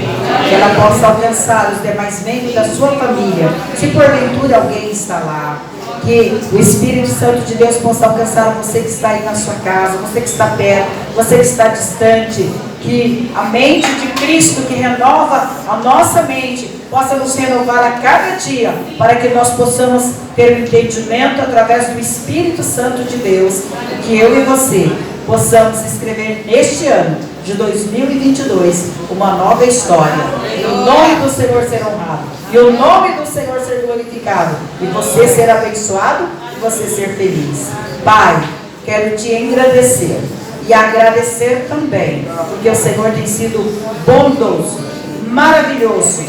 Que ela possa alcançar os demais membros da sua família. Se porventura alguém está lá, que o Espírito Santo de Deus possa alcançar você que está aí na sua casa, você que está perto, você que está distante. Que a mente de Cristo, que renova a nossa mente, possa nos renovar a cada dia, para que nós possamos ter um entendimento através do Espírito Santo de Deus, e que eu e você possamos escrever neste ano de 2022 uma nova história, e o nome do Senhor ser honrado, e o nome do Senhor ser glorificado, e você ser abençoado, e você ser feliz. Pai, quero te engrandecer e agradecer também, porque o Senhor tem sido bondoso, maravilhoso.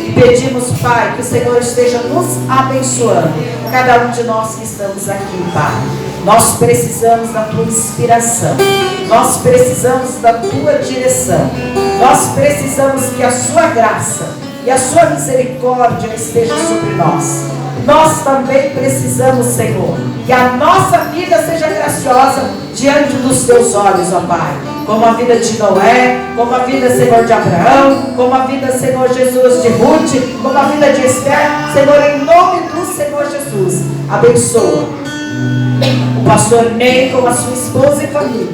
E pedimos, Pai, que o Senhor esteja nos abençoando, cada um de nós que estamos aqui, Pai. Nós precisamos da Tua inspiração, nós precisamos da Tua direção, nós precisamos que a Sua graça e a Sua misericórdia esteja sobre nós. Nós também precisamos, Senhor, que a nossa vida seja graciosa diante dos Teus olhos, ó Pai. Como a vida de Noé, como a vida, Senhor, de Abraão, como a vida, Senhor Jesus, de Ruth, como a vida de Esther. Senhor, em nome do Senhor Jesus, abençoa o pastor Ney com a sua esposa e família,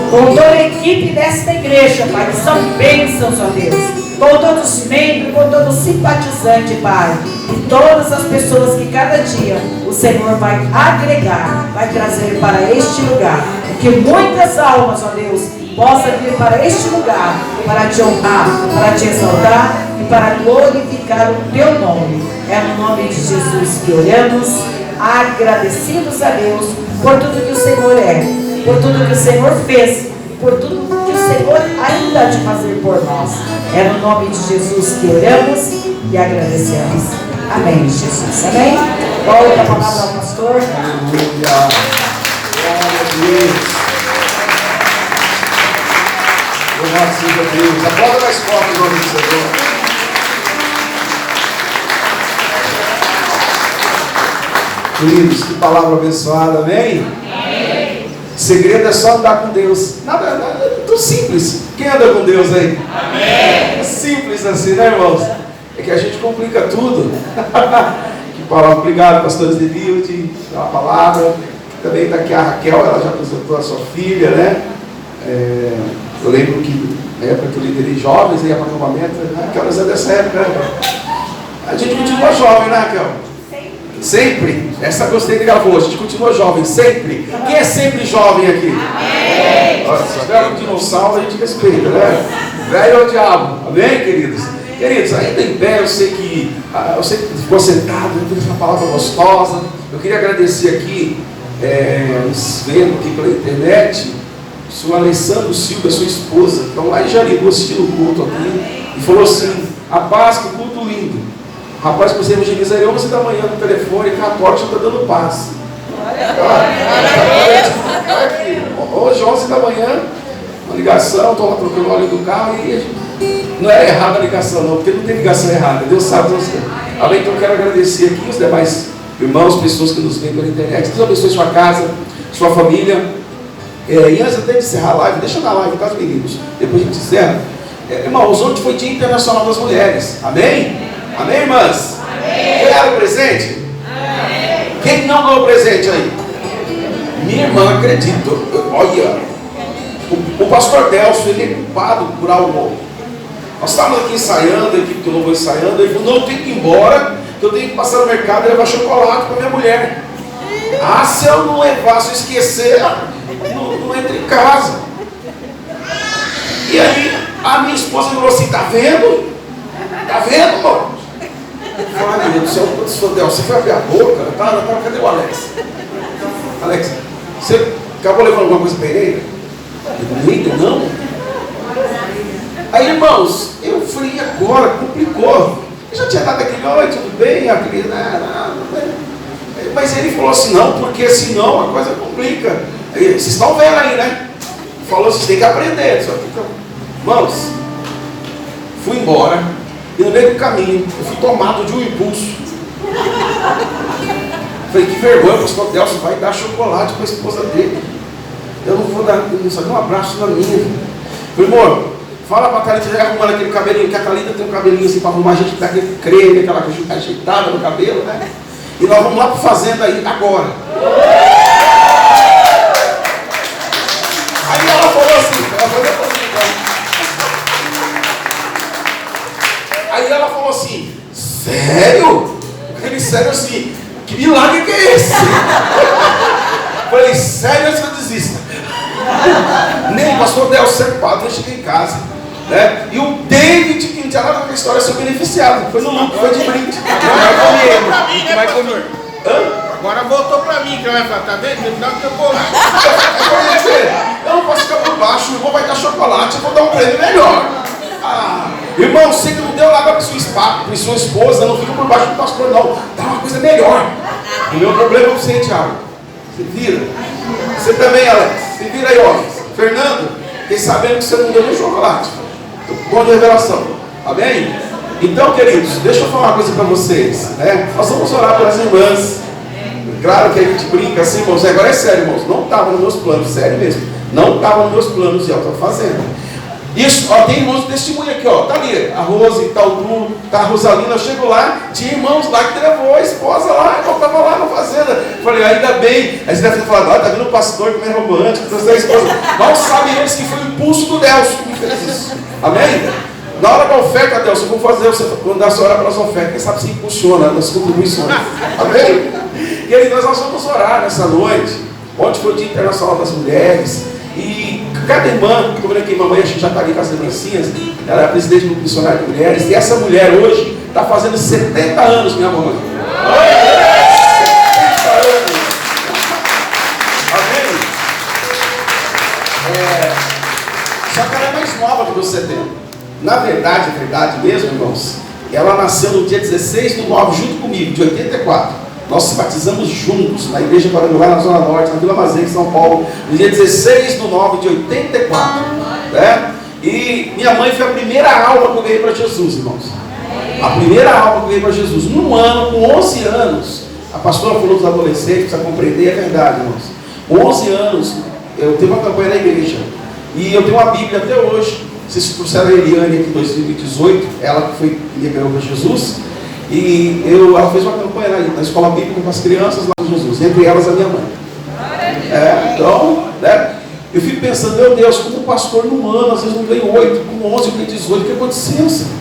com toda a equipe desta igreja, Pai, que são bênçãos, ó Deus, com todos os membros, com todo o simpatizante, Pai, e todas as pessoas que cada dia o Senhor vai agregar, vai trazer para este lugar, que muitas almas, ó Deus, possa vir para este lugar, para te honrar, para te exaltar e para glorificar o teu nome. É no nome de Jesus que oramos, agradecidos a Deus por tudo que o Senhor é, por tudo que o Senhor fez, por tudo que o Senhor ainda há de fazer por nós. É no nome de Jesus que oramos e agradecemos. Amém, Jesus. Amém? Volta a palavra ao pastor. Aleluia. Glória a Deus. Louvado seja Deus. Aplauda mais forte o nome do Senhor. Queridos, que palavra abençoada, amém? Amém. Segredo é só andar com Deus. Nada, tudo simples. Quem anda com Deus aí? Amém. É simples assim, né, irmãos? É que a gente complica tudo. Que palavra. Obrigado, pastor Zedilde, pela palavra. Também está aqui a Raquel, ela já apresentou a sua filha, né? Eu lembro que na época que eu liderei jovens, ia para acampamento, né? Que horas é dessa época, né? A gente continua jovem, né, Raquel? Sempre. Essa gostei que ela falou, a gente continua jovem, sempre. Quem é sempre jovem aqui? Amém. Se tiver um dinossauro, a gente respeita, né? Velho é o diabo. Amém, queridos? Queridos, ainda em pé, eu sei que ficou sentado, uma palavra gostosa. Eu queria agradecer aqui, nos vendo aqui pela internet, o senhor Alessandro Silva, sua esposa, que estão lá em Jaribu assistindo o culto aqui, e falou assim: a paz, que culto lindo. Rapaz, você evangeliza aí 11 da manhã no telefone, católico já está dando paz. Hoje, 11 da manhã, uma ligação, estou lá trocando o óleo do carro e não é errada a ligação, não, porque não tem ligação errada, Deus sabe você. Amém? Então eu quero agradecer aqui os demais irmãos, pessoas que nos veem pela internet. Deus abençoe sua casa, sua família. E antes até de encerrar a live, deixa na live, tá, meninos? Depois a gente encerra. Irmãos, ontem foi Dia Internacional das Mulheres. Amém? Amém, irmãs? Amém. Ganharam o presente? Amém. Quem não ganhou o presente aí? Minha irmã, acredito. Olha, o pastor Delcio, ele é culpado por algo. Nós estávamos aqui ensaiando, a equipe do Louvor ensaiando. Ele falou: não, eu tenho que ir embora, que eu tenho que passar no mercado e levar chocolate para minha mulher. Ah, se eu não levar, se eu esquecer, não entro em casa. E aí, a minha esposa falou assim: tá vendo? Tá vendo, amor? Eu falei: ai, meu Deus do céu, você foi abrir a boca? Cadê o Alex? Alex, você acabou levando alguma coisa para ele? Não? Aí, irmãos, eu falei: agora, complicou. Eu já tinha dado aquele: oi, tudo bem? Aquele, mas ele falou assim: não, porque senão a coisa complica. Vocês estão vendo aí, né? Falou: vocês têm que aprender. Só que, irmãos, fui embora e no meio do caminho eu fui tomado de um impulso. Falei: que vergonha, o pastor Delcio vai dar chocolate para a esposa dele. Eu não vou dar, só dar um abraço na minha. Falei: amor, fala para a Thalita já arrumando aquele cabelinho, que a Thalita tem um cabelinho assim para arrumar, a gente dá aquele creme, aquela ajeitada no cabelo, né? E nós vamos lá para a fazenda aí agora. Aí ela falou assim, sério? Aquele sério assim, que milagre que é esse? Falei: sério, antes que eu desista. Nem o pastor Delcio, sempre padre, eu cheguei em casa, né? E o David, que não tinha nada com a história, foi beneficiado. Foi no lucro, foi de brinde. Vai comer. Agora voltou pra mim, que vai falar: tá vendo? Me dá o teu chocolate. Eu não posso ficar por baixo, o irmão vai dar chocolate, eu vou dar um prêmio melhor. Irmão, você que não deu nada para sua esposa, não fica por baixo do pastor, não. Dá uma coisa melhor. O meu problema é você, Thiago. Você vira. Você também, Alex. Se vira aí, ó. Fernando, fiquei sabendo que você não deu nem chocolate. Boa revelação. Amém? Então, queridos, deixa eu falar uma coisa para vocês, né? Nós vamos orar pelas irmãs. Claro que a gente brinca assim, irmãos. Agora é sério, irmãos. Não estava nos meus planos, sério mesmo. Não estava nos meus planos e eu estou fazendo. Isso, ó, tem irmãos de testemunho aqui, ó. Tá ali, a Rose, tá o Bruno, tá a Rosalina. Eu chego lá, tinha irmãos lá que levou a esposa lá, eu estava lá na fazenda. Falei: ainda bem. Aí você deve ter falado: tá vindo o pastor que é romântico, trouxe a esposa. Mal sabem eles que foi o impulso do Delcio que me fez isso. Amém? Na hora da oferta, Delcio, eu vou fazer você mandar a senhora para as ofertas. Quem sabe se impulsiona nas contribuições. Amém? E aí nós vamos orar nessa noite. Ontem foi o Dia Internacional das Mulheres. E cada irmã, estou vendo aqui, mamãe, a gente já está ali com as lembrancinhas, ela é presidente do Missionário de Mulheres, e essa mulher hoje está fazendo 70 anos, minha mamãe. 70 anos. Amém? Só que ela é mais nova do que os 70. Na verdade, é verdade mesmo, irmãos, ela nasceu no dia 16/9, junto comigo, de 84. Nós se batizamos juntos na Igreja Quadrangular, na Zona Norte, na Vila Mazei, em São Paulo, no dia 16/9 de 84. Né? E minha mãe foi a primeira alma que eu ganhei para Jesus, irmãos. A primeira alma que eu ganhei para Jesus. Num ano, com 11 anos, a pastora falou dos adolescentes, precisa compreender, é verdade, irmãos. Com 11 anos, eu tenho uma campanha na igreja. E eu tenho uma Bíblia até hoje. Vocês trouxeram a Eliane aqui em 2018, ela que foi me ganhou para Jesus. E ela fez uma campanha na escola bíblica com as crianças lá de Jesus, entre elas a minha mãe. Então, né, eu fico pensando, meu Deus, como o pastor num ano, às vezes não ganha 8, com 11, com 18, o que aconteceu, Senhor?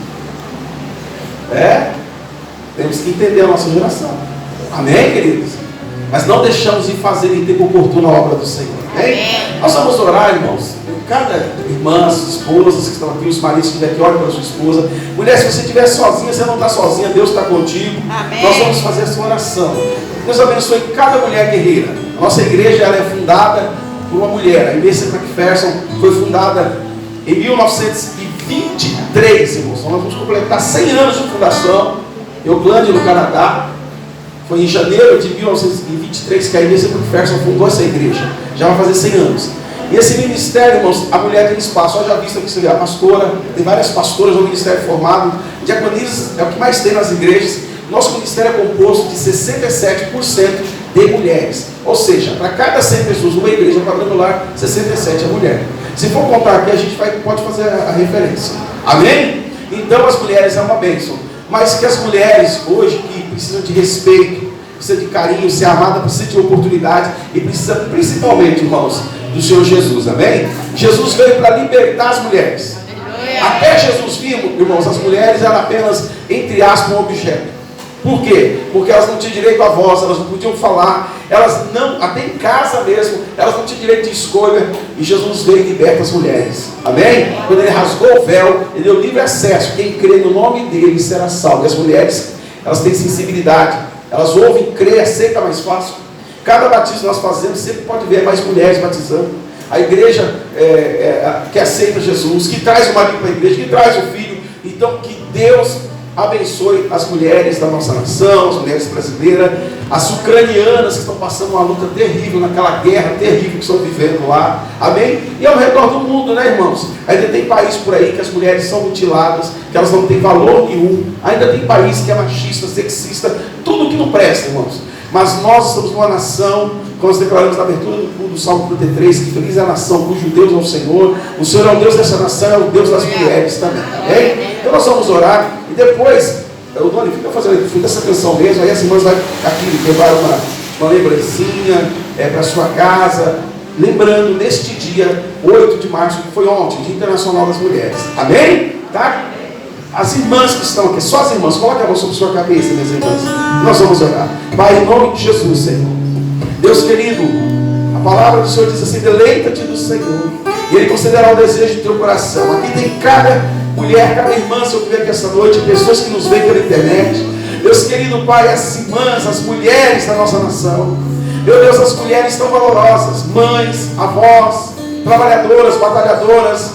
Temos que entender a nossa geração. Amém, queridos? Mas não deixamos de fazer em tempo oportuno a obra do Senhor. Amém? Nós vamos orar, irmãos. Cada irmã, as esposas que estão aqui, os maridos que estiverem aqui, olhem para a sua esposa. Mulher, se você estiver sozinha, você não está sozinha, Deus está contigo. Amém. Nós vamos fazer essa oração. Deus abençoe cada mulher guerreira. A nossa igreja ela é fundada por uma mulher. A igreja McPherson foi fundada em 1923, irmãos. Nós vamos completar 100 anos de fundação em Auckland, no Canadá. Foi em janeiro de 1923 que a igreja McPherson fundou essa igreja. Já vai fazer 100 anos. E esse ministério, irmãos, a mulher tem espaço. Eu já visto aqui, você vê, a pastora, tem várias pastoras no ministério formado. Diaconisas é o que mais tem nas igrejas. Nosso ministério é composto de 67% de mulheres. Ou seja, para cada 100 pessoas numa igreja quadrangular, 67 é mulher. Se for contar aqui, a gente pode fazer a referência. Amém? Então as mulheres é uma bênção. Mas que as mulheres hoje que precisam de respeito, precisam de carinho, ser amada, precisam de oportunidade e precisa principalmente, irmãos, do Senhor Jesus, amém? Jesus veio para libertar as mulheres. Até Jesus vivo, irmãos, as mulheres eram apenas, entre aspas, um objeto. Por quê? Porque elas não tinham direito à voz, elas não podiam falar, elas não, até em casa mesmo, elas não tinham direito de escolha, e Jesus veio e liberta as mulheres, amém? Quando ele rasgou o véu, ele deu livre acesso, quem crê no nome dele será salvo. E as mulheres, elas têm sensibilidade, elas ouvem, creem, aceitam mais fácil. Cada batismo que nós fazemos, sempre pode ver mais mulheres batizando. A igreja que aceita Jesus, que traz o marido para a igreja, que traz o filho. Então, que Deus abençoe as mulheres da nossa nação, as mulheres brasileiras, as ucranianas que estão passando uma luta terrível, naquela guerra terrível que estão vivendo lá. Amém? E ao redor do mundo, né, irmãos? Ainda tem país por aí que as mulheres são mutiladas, que elas não têm valor nenhum. Ainda tem país que é machista, sexista, tudo que não presta, irmãos. Mas nós estamos numa nação, como nós declaramos na abertura do Salmo 33, que feliz é a nação cujo Deus é o Senhor. O Senhor é o Deus dessa nação, é o Deus das mulheres também. Amém? Então nós vamos orar e depois, o Doni, fica fazendo fui dessa canção mesmo, aí as irmãs vão aqui levar uma lembrancinha para a sua casa, lembrando neste dia, 8 de março, que foi ontem, Dia Internacional das Mulheres. Amém? Tá? As irmãs que estão aqui, só as irmãs, coloque a mão sobre sua cabeça, minhas irmãs. Nós vamos orar. Pai, em nome de Jesus, Senhor. Deus querido, a palavra do Senhor diz assim: deleita-te do Senhor, e Ele concederá o desejo do teu coração. Aqui tem cada mulher, cada irmã, se eu tiver aqui essa noite, pessoas que nos veem pela internet. Deus querido, Pai, as irmãs, as mulheres da nossa nação. Meu Deus, as mulheres tão valorosas, mães, avós, trabalhadoras, batalhadoras,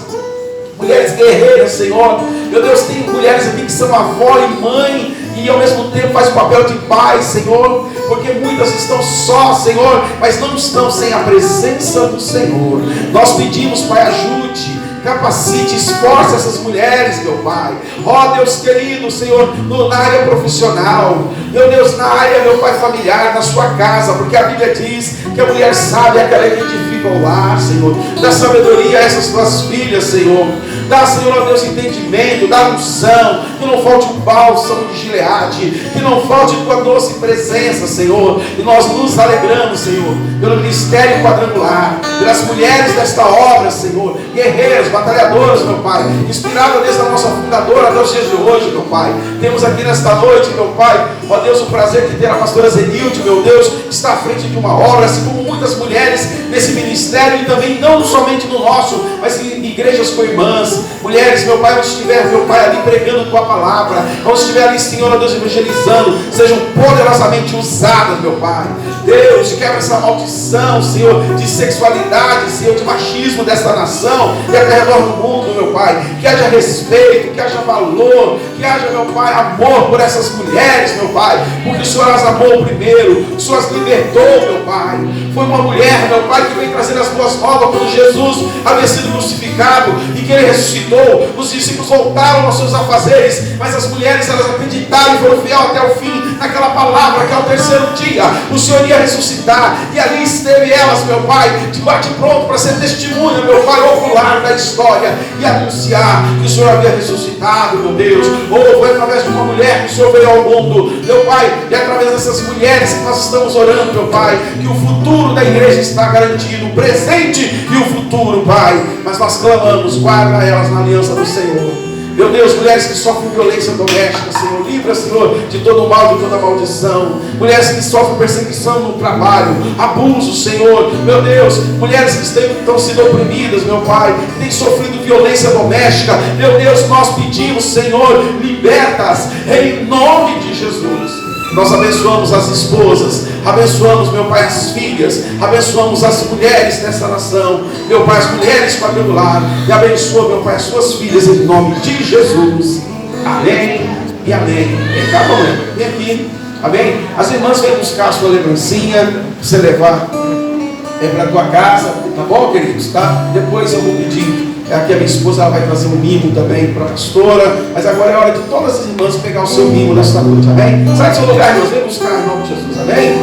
mulheres guerreiras, Senhor. Meu Deus, tem mulheres aqui que são avó e mãe e ao mesmo tempo faz o papel de pai, Senhor, porque muitas estão só, Senhor, mas não estão sem a presença do Senhor. Nós pedimos, Pai, ajude, capacite, esforce essas mulheres, meu Pai. Ó Deus querido, Senhor, na área profissional, meu Deus, na área, meu Pai, familiar, na sua casa, porque a Bíblia diz que a mulher sábia é aquela que edifica o lar, Senhor. Dá sabedoria a essas tuas filhas, Senhor. Dá, Senhor, ó Deus, entendimento, dá unção, que não falte o bálsamo de Gileade, que não falte tua doce presença, Senhor. E nós nos alegramos, Senhor, pelo ministério quadrangular, pelas mulheres desta obra, Senhor, guerreiras, batalhadoras, meu Pai, inspirada desde a nossa fundadora até os dias de hoje, meu Pai. Temos aqui nesta noite, meu Pai, ó Deus, o prazer de ter a pastora Zenilde, meu Deus, que está à frente de uma obra, assim como muitas muitas mulheres nesse ministério e também não somente no nosso, mas em igrejas com irmãs, mulheres, meu Pai, onde estiver, meu Pai, ali pregando Tua palavra, onde estiver ali, Senhor, Deus, evangelizando, sejam poderosamente usadas, meu Pai. Deus, quebra essa maldição, Senhor, de sexualidade, Senhor, de machismo desta nação e ao redor do mundo, meu Pai. Que haja respeito, que haja valor, que haja, meu Pai, amor por essas mulheres, meu Pai, porque o Senhor as amou primeiro, o Senhor as libertou, meu Pai. Foi uma mulher, meu Pai, que veio trazer as boas novas quando Jesus havia sido crucificado e que Ele ressuscitou. Os discípulos voltaram aos seus afazeres, mas as mulheres, elas acreditaram e foram fiel até o fim naquela palavra que ao terceiro dia o Senhor ia ressuscitar, e ali esteve elas, meu Pai, de bate pronto para ser testemunha, meu Pai, ocular da história e anunciar que o Senhor havia ressuscitado, meu Deus. Ou foi através de uma mulher que o Senhor veio ao mundo, meu Pai, e através dessas mulheres que nós estamos orando, meu Pai, que o futuro da igreja está garantido, o presente e o futuro, Pai. Mas nós clamamos, guarda elas na aliança do Senhor. Meu Deus, mulheres que sofrem violência doméstica, Senhor, livra, Senhor, de todo mal, de toda maldição. Mulheres que sofrem perseguição no trabalho, abuso, Senhor, meu Deus, mulheres que estão sendo oprimidas, meu Pai, que têm sofrido violência doméstica, meu Deus, nós pedimos, Senhor, liberta-as em nome de Jesus. Nós abençoamos as esposas, abençoamos, meu Pai, as filhas, abençoamos as mulheres dessa nação, meu Pai, as mulheres quadrangular, e abençoa, meu Pai, as suas filhas em nome de Jesus. Amém e amém. Vem cá, mamãe, vem aqui, amém? As irmãs vêm buscar a sua lembrancinha, para você levar para a tua casa, tá bom, queridos? Tá? Depois eu vou pedir. Aqui a minha esposa, ela vai trazer um mimo também para a pastora. Mas agora é hora de todas as irmãs pegar o seu mimo nesta noite, amém? Sai do seu lugar, irmãos, vem buscar em nome de Jesus, amém?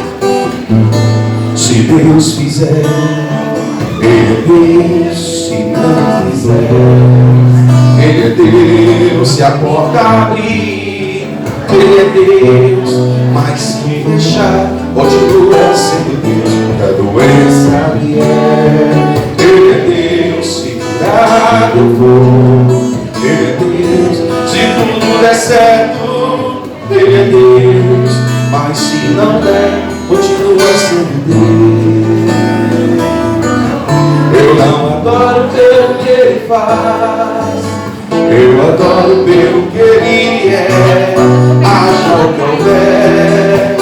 Se Deus fizer, Ele é Deus. Se não fizer, Ele é Deus. Se a porta abrir, Ele é Deus. Mas se fechar, continua sendo Deus. Quando a doença vier, Ele é Deus. Eu vou, Ele é Deus. Se tudo der certo, Ele é Deus. Mas se não der, continua sendo Deus. Eu não adoro pelo que Ele faz, eu adoro pelo que Ele é. Haja o que houver,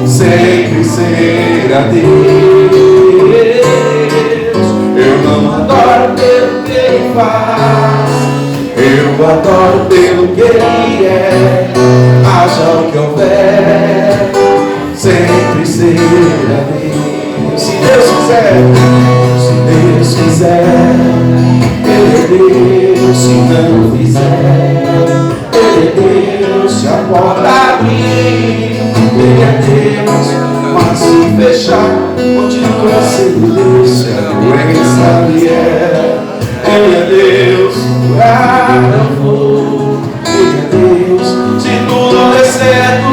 sempre será Deus. Eu não adoro pelo que Ele faz, eu adoro pelo que Ele é. Haja o que houver, sempre será Deus. Se Deus quiser, se Deus quiser, Ele é Deus. Se não fizer, Ele é Deus. Se a porta abrir, Ele é Deus. Mas se fechar, continua sendo Deus. Se a doença vier, Ele é Deus. Eu vou, Ele é Deus. Se tudo der certo,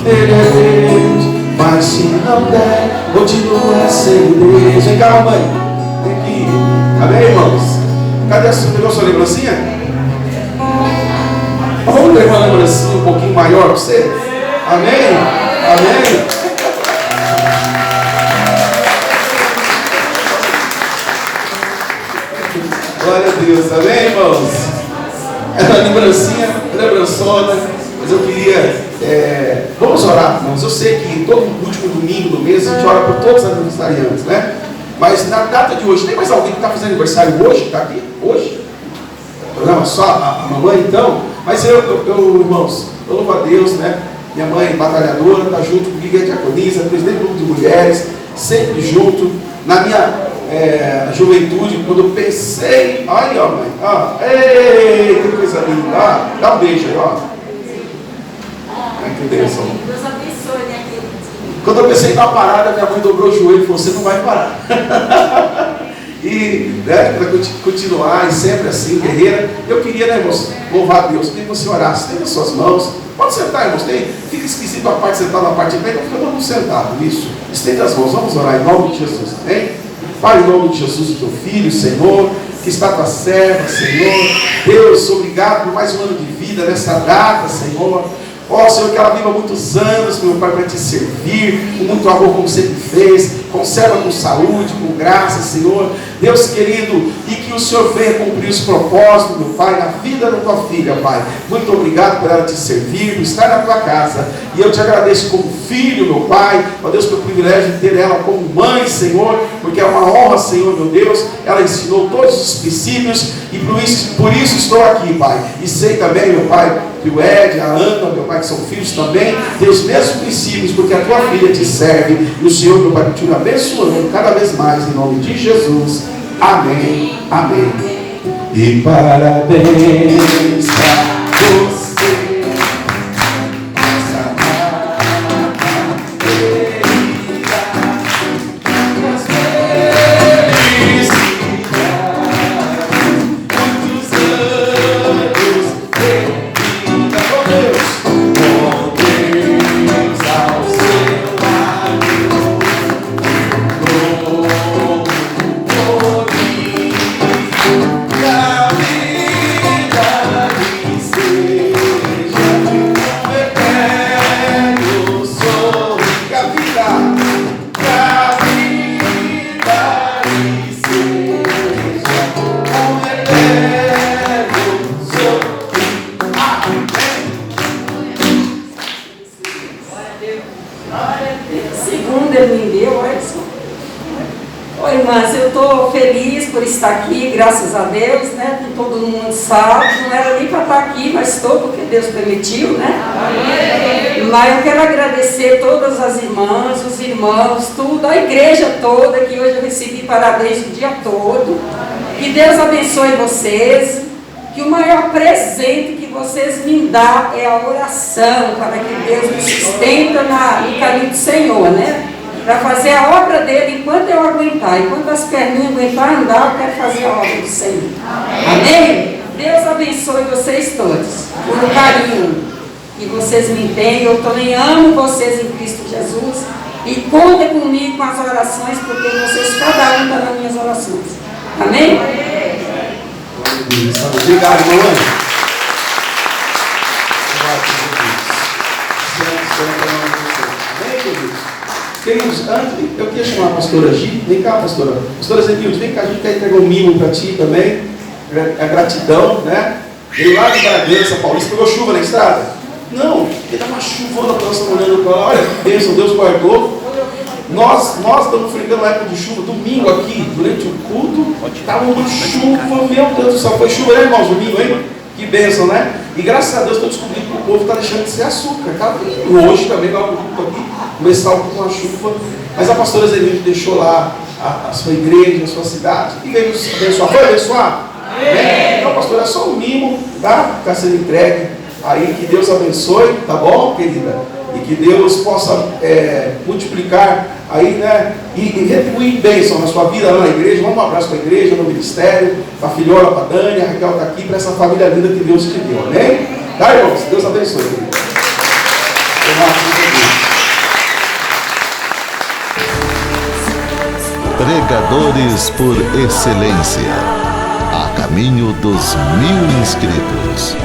Ele é Deus. Mas se não der, continua sendo Deus. Vem cá, mãe, vem aqui. Amém, irmãos? Cadê a sua? Pegou a sua lembrancinha? Vamos levar uma lembrancinha um pouquinho maior para você? Amém? Amém? Glória a Deus, amém, irmãos? É uma lembrançona, mas eu queria, vamos orar, irmãos. Eu sei que todo último domingo do mês a gente ora por todos os aniversariantes, né? Mas na data de hoje, tem mais alguém que está fazendo aniversário hoje? Está aqui? Hoje? Não, só a mamãe então? Mas eu, irmãos, eu louvo a Deus, né? Minha mãe, batalhadora, está junto comigo, é diaconisa, presidente do grupo de mulheres, sempre junto. Na minha juventude, quando eu pensei, olha, ó, mãe, ó, ei, que coisa linda, ó, dá um beijo aí, ó. Ai, que bênção. Deus abençoe, né, querido? Quando eu pensei em dar uma parada, minha mãe dobrou o joelho e falou: você não vai parar. E, né, para continuar, e sempre assim, guerreira, eu queria, né, irmãos, louvar a Deus. Queria que você orasse, estenda as suas mãos. Pode sentar, irmãos. Fica esquisito a parte sentada na parte de pé, então fica todo mundo sentado. Isso. Estenda as mãos, vamos orar em nome de Jesus, amém? Pai, em nome de Jesus, o teu filho, Senhor, que está tua serva, Senhor. Deus, obrigado por mais um ano de vida nessa data, Senhor. Ó, Senhor, que ela viva muitos anos, meu Pai, para te servir, com muito amor, como sempre fez, conserva com saúde, com graça, Senhor. Deus querido, e que o Senhor venha cumprir os propósitos, meu Pai, na vida da tua filha, Pai. Muito obrigado por ela te servir, por estar na tua casa. E eu te agradeço como filho, meu Pai, ó Deus, pelo privilégio de ter ela como mãe, Senhor, porque é uma honra, Senhor, meu Deus. Ela ensinou todos os princípios e por isso estou aqui, Pai. E sei também, meu Pai, que o Ed, a Ana, meu Pai, que são filhos também, têm os mesmos princípios, porque a tua filha te serve. E o Senhor, meu Pai, continua abençoando cada vez mais, em nome de Jesus. Amém, amém. E parabéns pra você. Segundo ele me deu, olha só. Oi, irmãs, eu estou feliz por estar aqui, graças a Deus, né? Com todo mundo sabe, não era nem para estar aqui, mas estou porque Deus permitiu, né? Mas eu quero agradecer todas as irmãs, os irmãos, tudo, a igreja toda, que hoje eu recebi parabéns o dia todo. Que Deus abençoe vocês, que o maior presente que vocês me dão é a oração, para que Deus me sustenta no caminho do Senhor, né? Para fazer a obra dele enquanto eu aguentar. Enquanto as perninhas aguentar andar, eu quero fazer a obra do Senhor. Amém? Deus abençoe vocês todos, por um carinho que vocês me têm. Eu também amo vocês em Cristo Jesus. E contem comigo com as orações, porque vocês, cada um está nas minhas orações. Amém? Obrigado, irmão. Amém, queridos? Queridos, antes, eu queria chamar a pastora Gi. Vem cá, pastora. Pastora Zenilde, vem cá, a gente quer entregar um mimo para ti também. É gratidão, né? Veio lá de Bragança, Paulista, pegou chuva na estrada? Não, porque dá uma chuvona para nós estamos olhando para lá. Olha que bênção, Deus guardou. Nós estamos enfrentando uma época de chuva, domingo aqui, durante o culto, estava uma chuva, meu Deus do céu, foi chuva, né, irmãos, domingo, hein? Que bênção, né? E graças a Deus estou descobrindo que o povo está deixando de ser açúcar, tá vindo hoje também, lá no culto aqui, começar com uma chuva, mas a pastora Zenilde deixou lá a sua igreja, a sua cidade, e veio nos abençoar. Foi abençoar? Né? Então, pastor, é só um mimo, tá? Está sendo entregue aí, que Deus abençoe, tá bom, querida? E que Deus possa multiplicar aí, né? E retribuir bênção na sua vida lá na igreja. Manda um abraço para a igreja, no ministério, para a filhola, para a Dani, a Raquel está aqui, para essa família linda que Deus te deu, amém? Tá, irmãos? Deus abençoe, querida. Pregadores por excelência. A caminho dos 1000 inscritos.